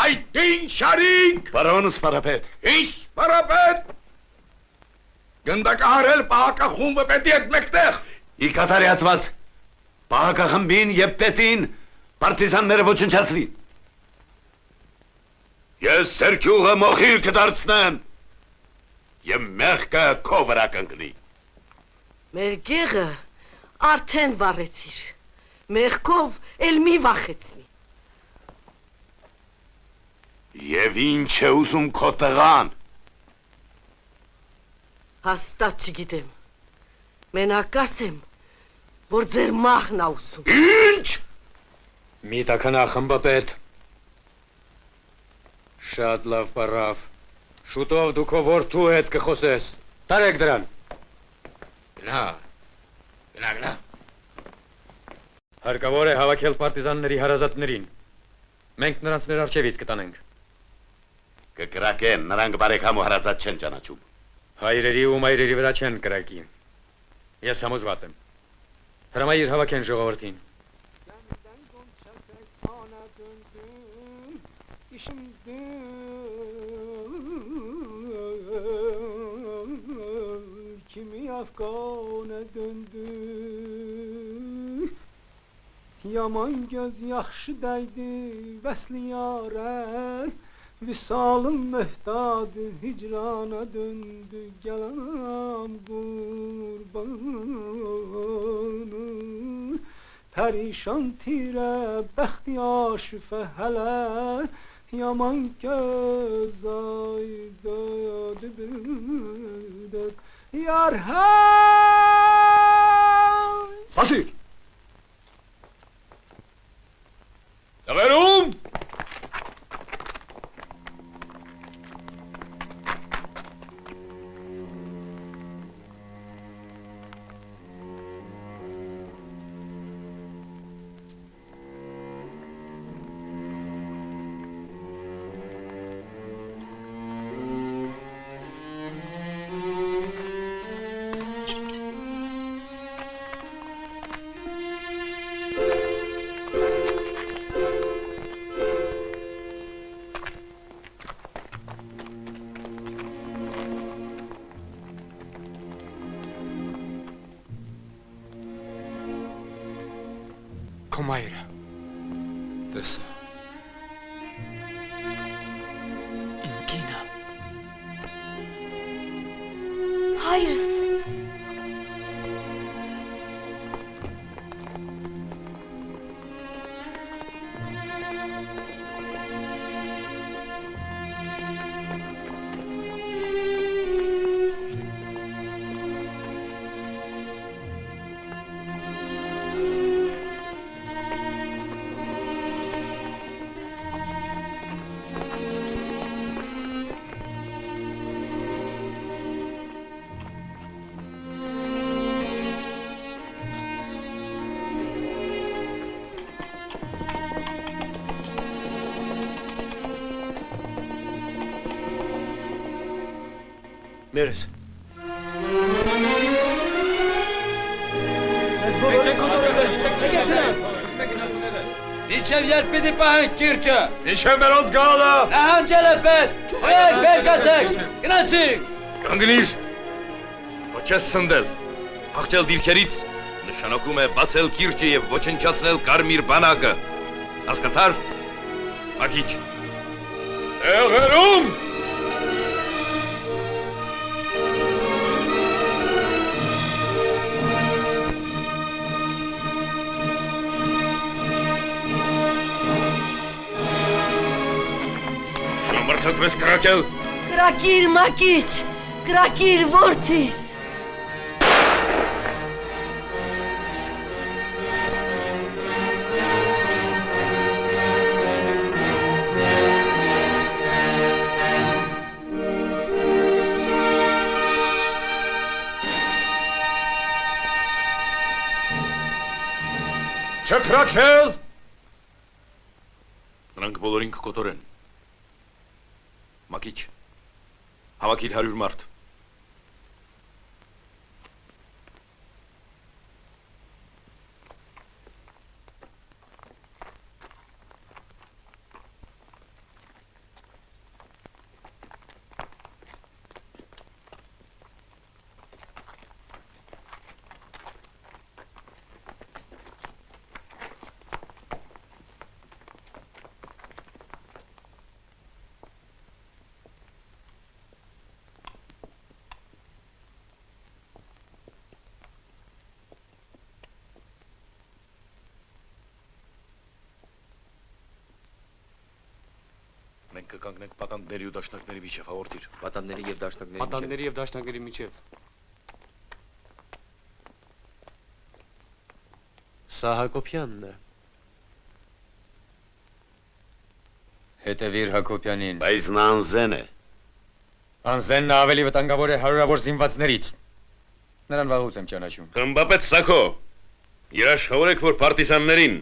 Այդ ինչ արինք? Պարոն Սպարապետ։ Ինչ Սպարապետ? Գնդակահարել պահակախումբը պետի հետ մեկտեղ։ Ի կատարյացված պահակախմբին և պետին պարտիզանները ոչնչացրին։ Ես սերճուղը մոխիր կդարձնեմ և մեղքը քո վրա կընկնի։ Մեր գեղը արդեն վառեցիր։ Մեղքով էլ մի վախեցնի։ Եվ ինչ է ուզում քո տղան։ Հաստատ չգիտեմ։ Մենակ ասեմ, որ ձեր մահն ա ուզում։ Ինչ։ Մի տաքանա խմբապետ։ Շատ լավ պարավ։ Շուտով դու քո որդու հետ կխոսես։ Տարեք դրան։ Գնա։ Հարկավոր է հավաքել պարտիզանների հարազատներին։ Մենք նրանց ներ արջևից կտանենք։ Կկրակեն, նրանք բարեկամ ու հարազատ չեն ճանաչում։ Հայրերի ու մայրերի վրա չեն կրակի։ Ես համոզված եմ։ Հրամայիր հավաքեն ժողովրդին։ Kimi Afqana döndü Yaman göz yaxşı dəydi vəsli yarə Visalım möhtadı hicrana döndü Gəlam qurbanı Pərişan tirə bəxti aşüfə hələ Yaman göz ayda dübüdük Yar hay Սպասիր։ Տղերում։ Քո մայրը։ Տեսա։ Իմ կինը։ Հայրս։ Մերս։ Իչև երբ պիտի պահենք կիրճը։ Իչև մերոնց գալը։ Նահանջել է պետ։ Ոյեք, վեր կացեք, գնացինք։ Կանգնիր։ Ոչ ես սնդել։ Հաղթել դիրքերից նշանակում է բացել կիրճը և ոչնչացնել կարմիր բանակը։ Հասկացար։ Մակիչ։ Տեղերում։ Մրցակվես կրակել։ Կրակիր մակիչ, կրակիր որդիս։ Չկրակել։ Նրանք բոլորին կկոտորեն։ Մակիչ, հավաքիր 100 մարդ։ Մենք կկանգնենք պատանդների ու դաշնակների միջև, հաղորդիր։ Պատանդների և դաշնակների միջև։ Սա Հակոբյանն է։ Հետևիր Հակոբյանին։ Բայց նա անզեն է։ Անզենն ավելի վտանգավոր է հարյուրավոր զինվածներից։ Նրան վաղուց եմ ճանաչում։ Խմբապետ Սակո, երաշխավորեք, որ պարտիզաններին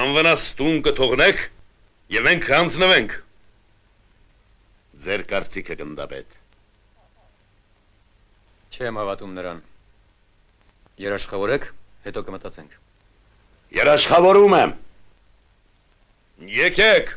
անվնաս տուն կթողնեք և մենք հանձնվենք։ Ձեր կարծիքը գնդապետ։ Չեմ հավատում նրան։ Երաշխավորեք, հետո կմտածենք։ Երաշխավորում եմ։ Եկեք։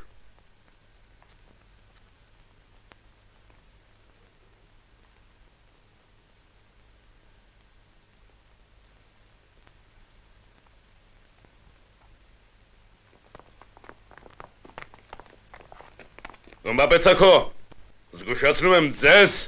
Խմբապետ Սակո, զգուշացնում եմ ձեզ,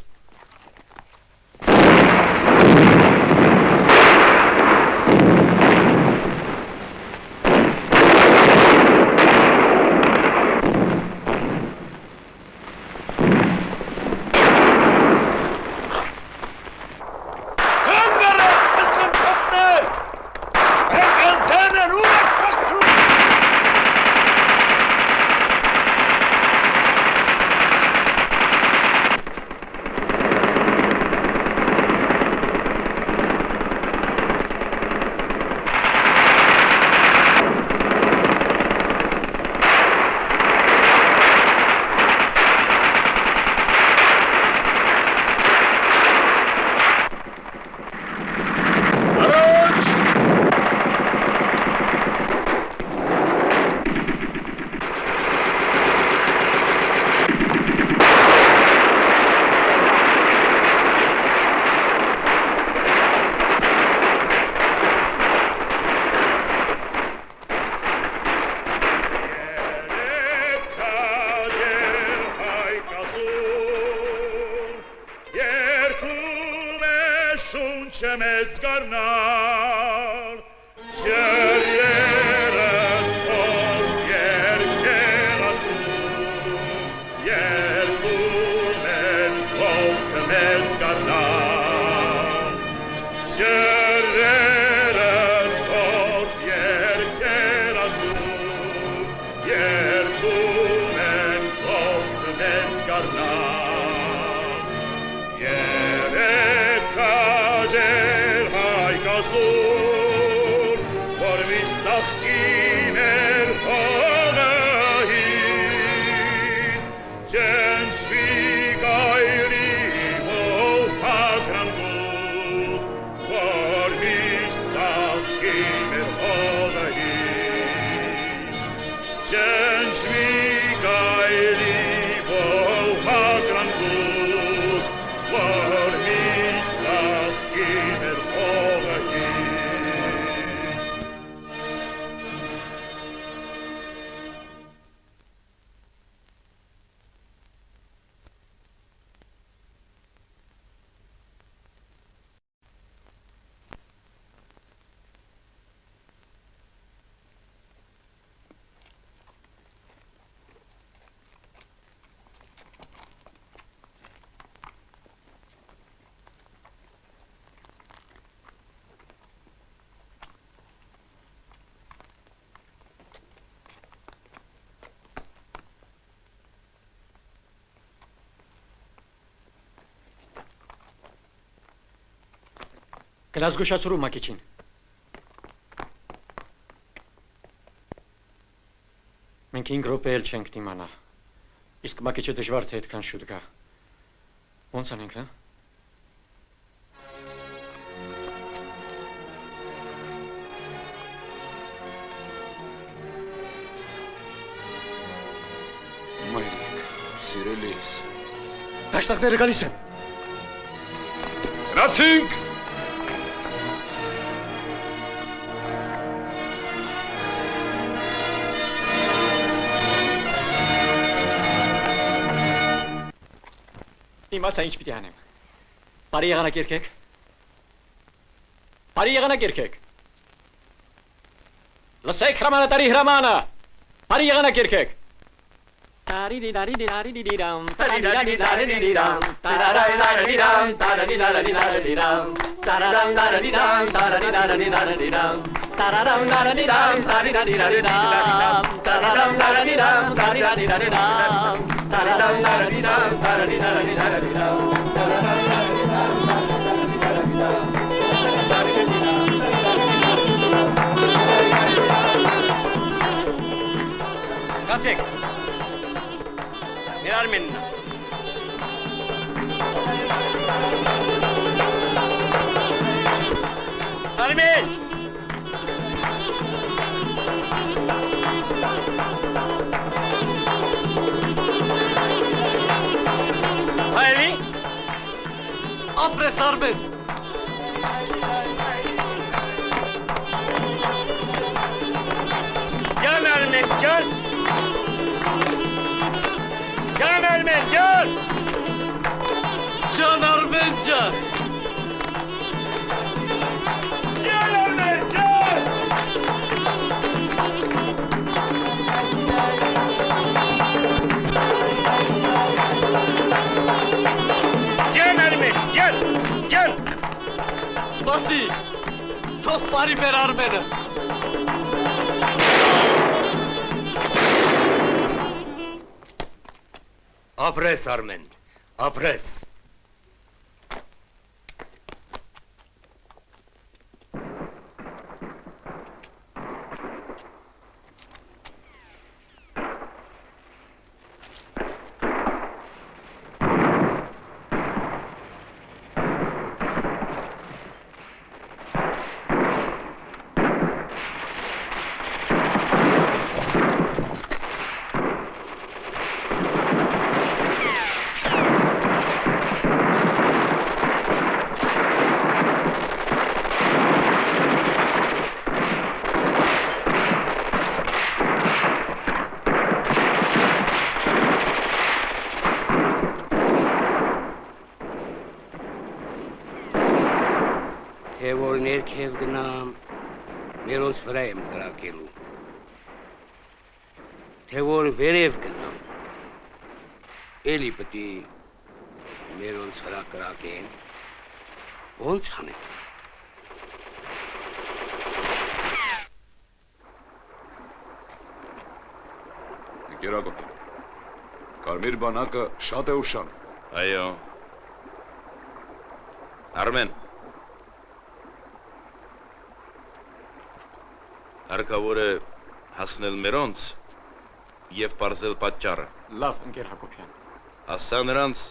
չէ մեծ գարնալ, ջերերը թող երկեր ասում, երկում են թող մեծ գարնալ, ջերերը թող երկեր ասում, երկում են թող մեծ գարնալ, երեք քաջեր հայկասուն, որ միշտ ծաղկին էր հողային, ճնճվի գայլի ողակրանգուտ, որ միշտ ծաղկին էր հողային, ճնճվի գայլի ողակրանգուտ, որ միշտ ծաղկին էր հողային. Գնաս զգուշացրու Մակիչին։ Մենք 5 րոպե էլ չենք դիմանա։ Իսկ Մակիչը դժվար թե այդքան շուտ գա։ Ոնց անենք, հա։ Մայրիկ, սիրելիս։ Դաշնակները գալիս են։ Գնացինք։ Իմացա ինչ պիտի անեմ։ Բարի եղանակ երկեք։ Բարի եղանակ երկեք։ Լսեք հրամանատարի հրամանը։ Բարի եղանակ երկեք։ Կացեք, ներար մեննա։ Արմեն! Հայրի, ապրես Արմեն! Յան Արմեն, յան! Յան Արմեն, յան! Յան Արմեն, յան! Յան Արմեն, յան! Յան Արմեն, յան! Յան! Սպասի, թող բարի մեր Արմենը։ Ապրես Արմեն, ապրես։ Թե որ ներքև գնամ, մերոնց վրա եմ կրակելու։ Թե որ վերև գնամ, էլի պտի մերոնց վրա կրակեն, ոնց անեմ։ Գերագոպին, կարմիր բանակը շատ է ուշան։ Այո։ Արմեն։ Հարկավոր է հասնել մերոնց և պարզել պատճառը։ Լավ, ընկեր Հակոբյան։ Ասա նրանց,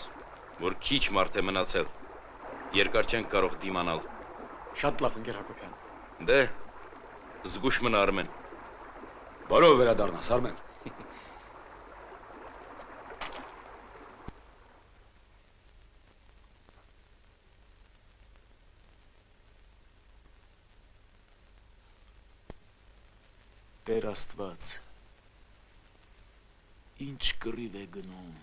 որ քիչ մարդ է մնացել, երկար չենք կարող դիմանալ։ Շատ լավ, ընկեր Հակոբյան։ Դե, զգուշ մնա Արմեն։ Բարով վերադառնաս, Արմեն։ Տեր Աստված, ինչ կռիվ է գնում։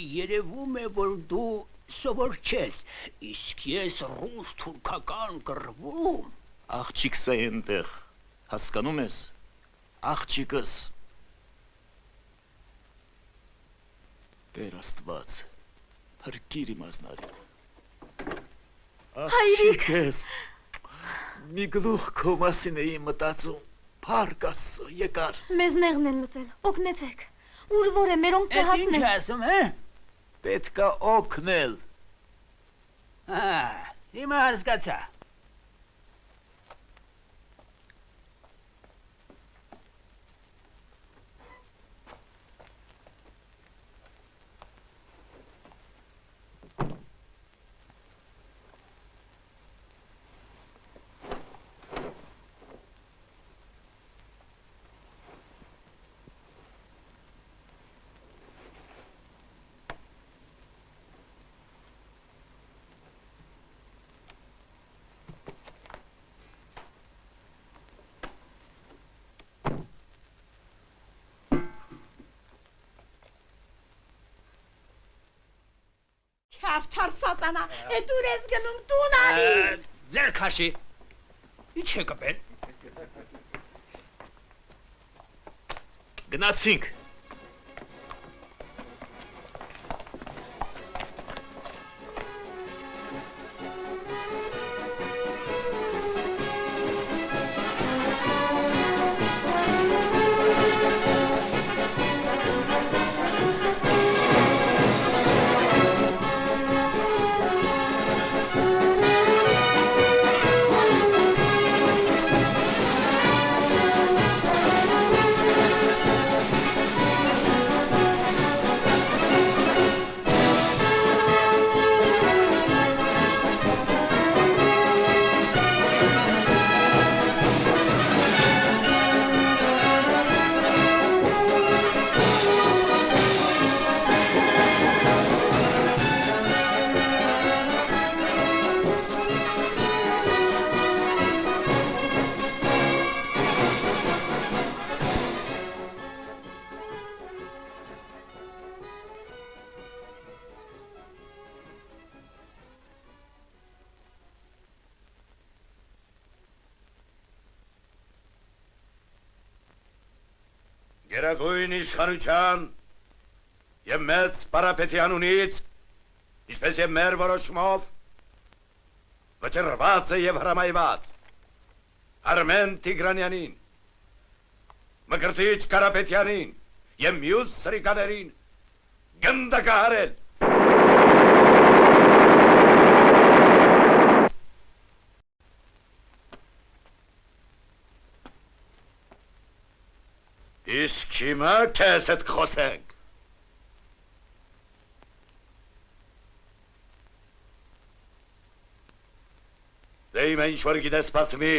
Երևում է, որ դու սովոր չես, իսկ ես ռուս թուրքական կռվում։ Աղջիկս է այնտեղ, հասկանում ես, աղջիկս։ Տեր Աստված, հրկիր իմ ազնարին։ Հայրիկ ես, մի գլուխ քո մասին էի մտածում, Փառք Աստծո, եկար։ Մեզ նեղն են լծել, օգնեցեք։ Ուր որ է, մերոնք կհասնեն։ Ինչ ասում է։ Պետք է օգնել։ Հիմա հասկացա։ Քավթար սատանա, էդ ուր ես գնում տուն արի։ Ձեր քաշի։ Ինչ է կպել։ Գնացինք։ Գերագույն իշխանության և մեծ պարապետի անունից, ինչպես և մեր որոշումով, վճռված է և հրամայված Արմեն Տիգրանյանին, Մկրտիչ Կարապետյանին և մյուս սրիկաներին գնդակահարել։ Իսկ հիմա քեզ հետ խոսենք։ Դե իմը ինչ-որ գիտես պատմի։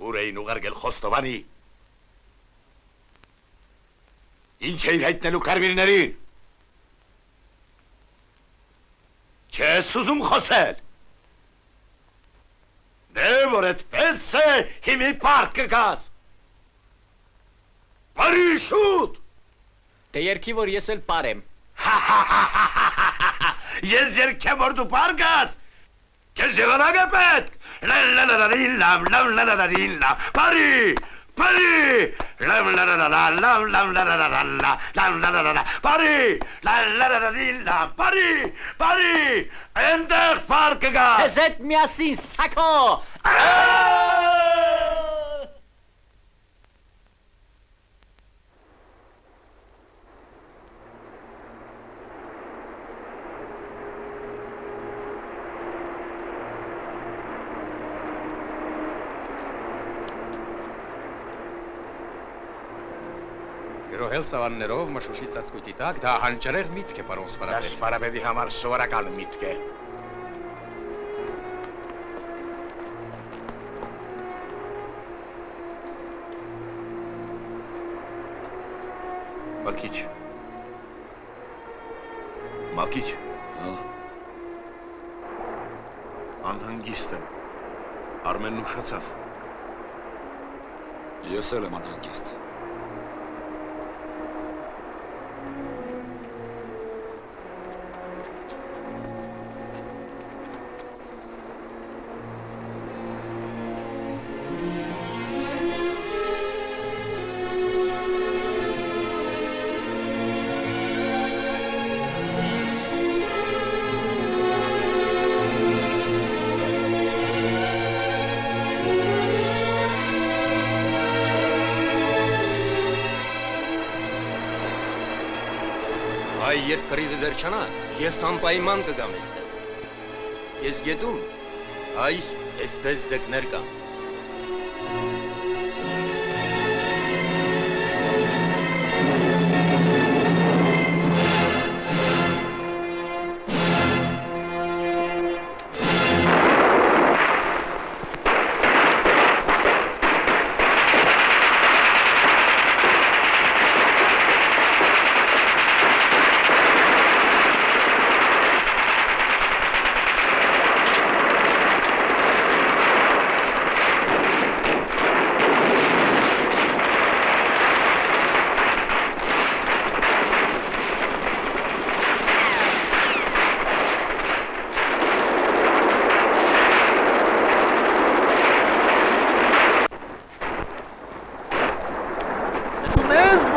Ուր էին ուղարկել Խոստովանի։ Ինչ էին հայտնելու կարմիրներին։ Չես ուզում խոսել։ Դե որ այդպես է, հիմի պարկ կգաս։ Բարի շուտ։ Դե երկի որ ես էլ պար եմ։ Ես երկեմ որ դու պարգաս, կեզ եղանակ է պետք, բարի, բարի, բարի, ենտեղ պարկը գա։ Ես էդ միասին սակո։ Գրոհել սավաններով մշուշի ծածկույթի տակ, դա հանճարեղ միտք է, պարոն Դա Սպարապետ։ Սպարապետի համար սովորական միտք է։ Մակիչ։ Մակիչ։ Անհանգիստ եմ։ Արմենն ուշացավ։ Ես էլ եմ անհանգիստ։ Այ երբ կռիվը վերջանա, ես անպայման կգամ այստեղ։ Ես գետում, այ այսպես ձկներ կան։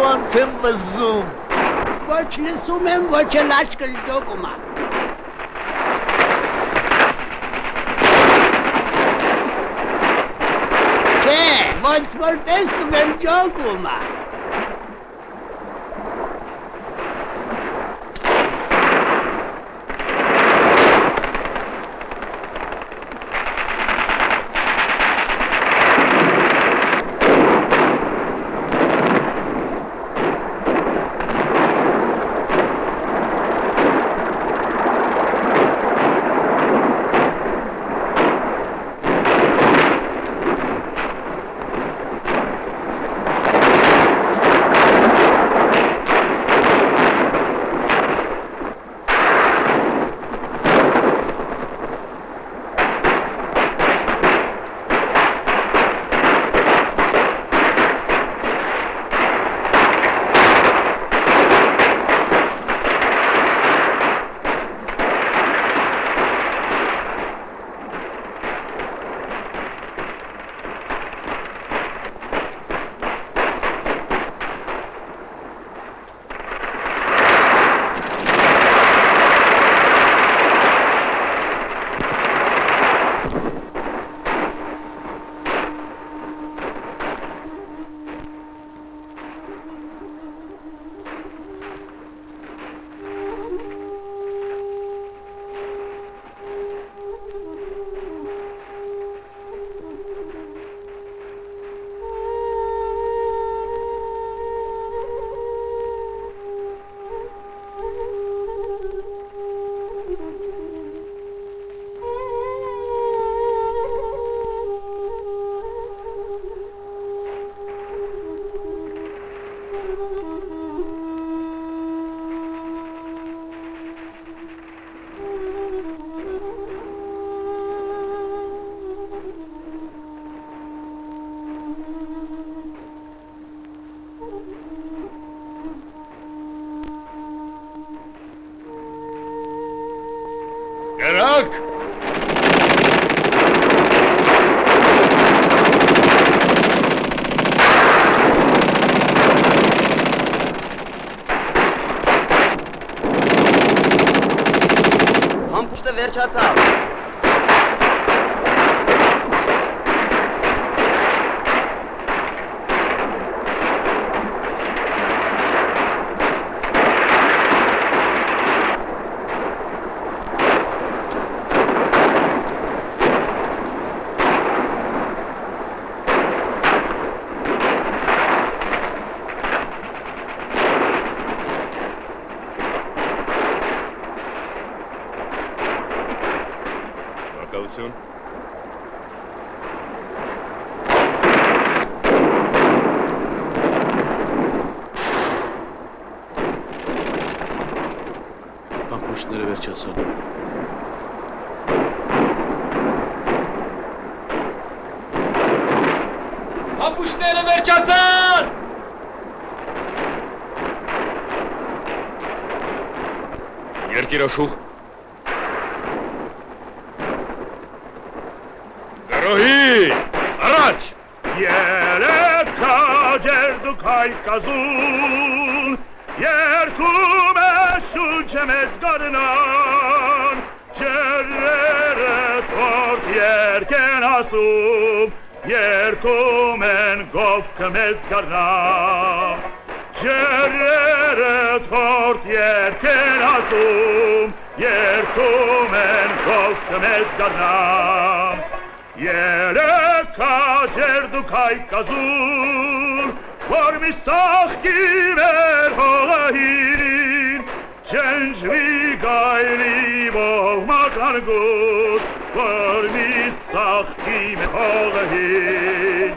Ոնց եմ վզում։ Ոչ լսում եմ, ոչ էլ աչքս ջոկում է։ Չէ, ոնց որ տեսնում եմ ջոկում է։ Կերակ։ Համբուշտը վերջացավ։ Շնորհակալություն։ Ամբուշտները վերջացան։ Ամբուշտները վերջացան։ Երկիր աշուխ։ Գրոհի, առաջ։ Երեքա ջերդուք հայկազուն, երկում է շուրջը մեծ գարնան, ջերերը թորդ երկեն ասում, երկում են գովքը մեծ գարնան, ջերերը թորդ երկեն ասում, երկում են գովքը մեծ գարնան, երեքա ջերդուք հայկազուն, որ մի սաղկի մեր հողահին, չնջվի գայլի ողմական գուտ, որ մի սաղկի մեր հողահին,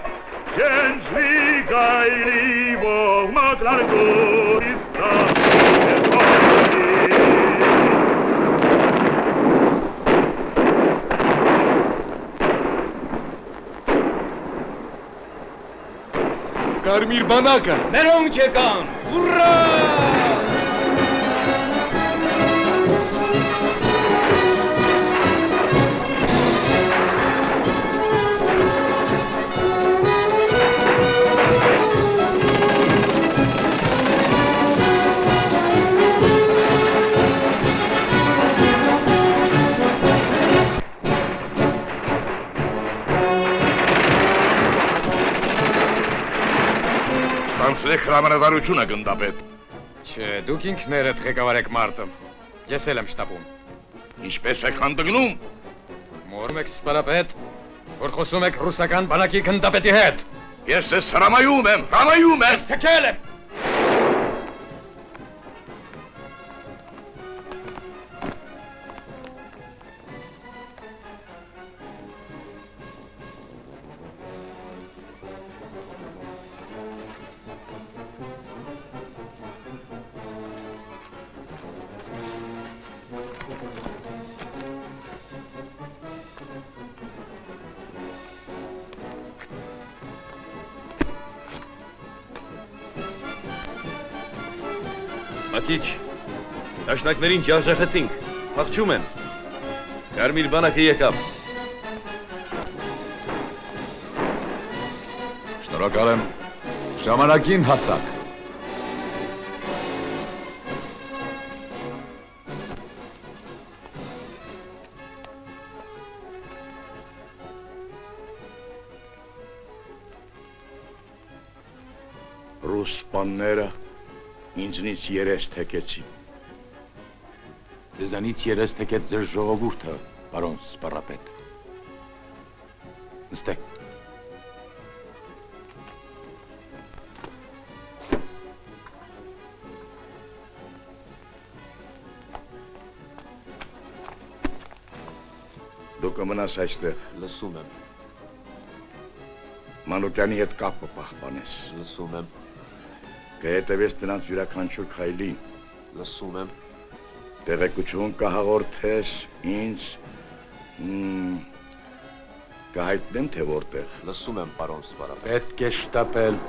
չնջվի գայլի ողմական գուտ, մի սաղկի մեր հողահին, Կարմիր բանակը։ Մերոնք եկան։ Ուռա! Ստանցրեք հրամանատարությունը, գնդապետ։ Չէ, դուք ինքներդ ղեկավար եք մարտը։ Ես էլ եմ շտապում։ Ինչպես եք հանդգնում։ Մորում եք սպարապետ, որ խոսում եք ռուսական բանակի գնդապետի հետ։ Ես ձեզ հրամայում եմ, հրամայում եմ։ Ես թքել եմ։ Մակիչ, դաշնակներին ջախջախեցինք, փախչում են, կարմիր բանակը եկավ։ Շնորհակալ եմ, ժամանակին հասակ։ Ռուս պանները ինձնից երես թեկեցին։ Ձեզանից երես թեկեց ձեր ժողովուրդը, պարոն սպառապետ։ Նստեք։ Դու կմնաս այստեղ։ Լսում եմ, Մանուկյանի հետ կապը պահպանես։ լսում եմ, Կհետևես նրանց յուրաքանչյուր քայլին։ լսում եմ, Տեղեկություն կհաղորդես ինձ, կհայտնեմ թե որտեղ։ լսում եմ, պարոն սպարապետ։ Պետք է շտապել։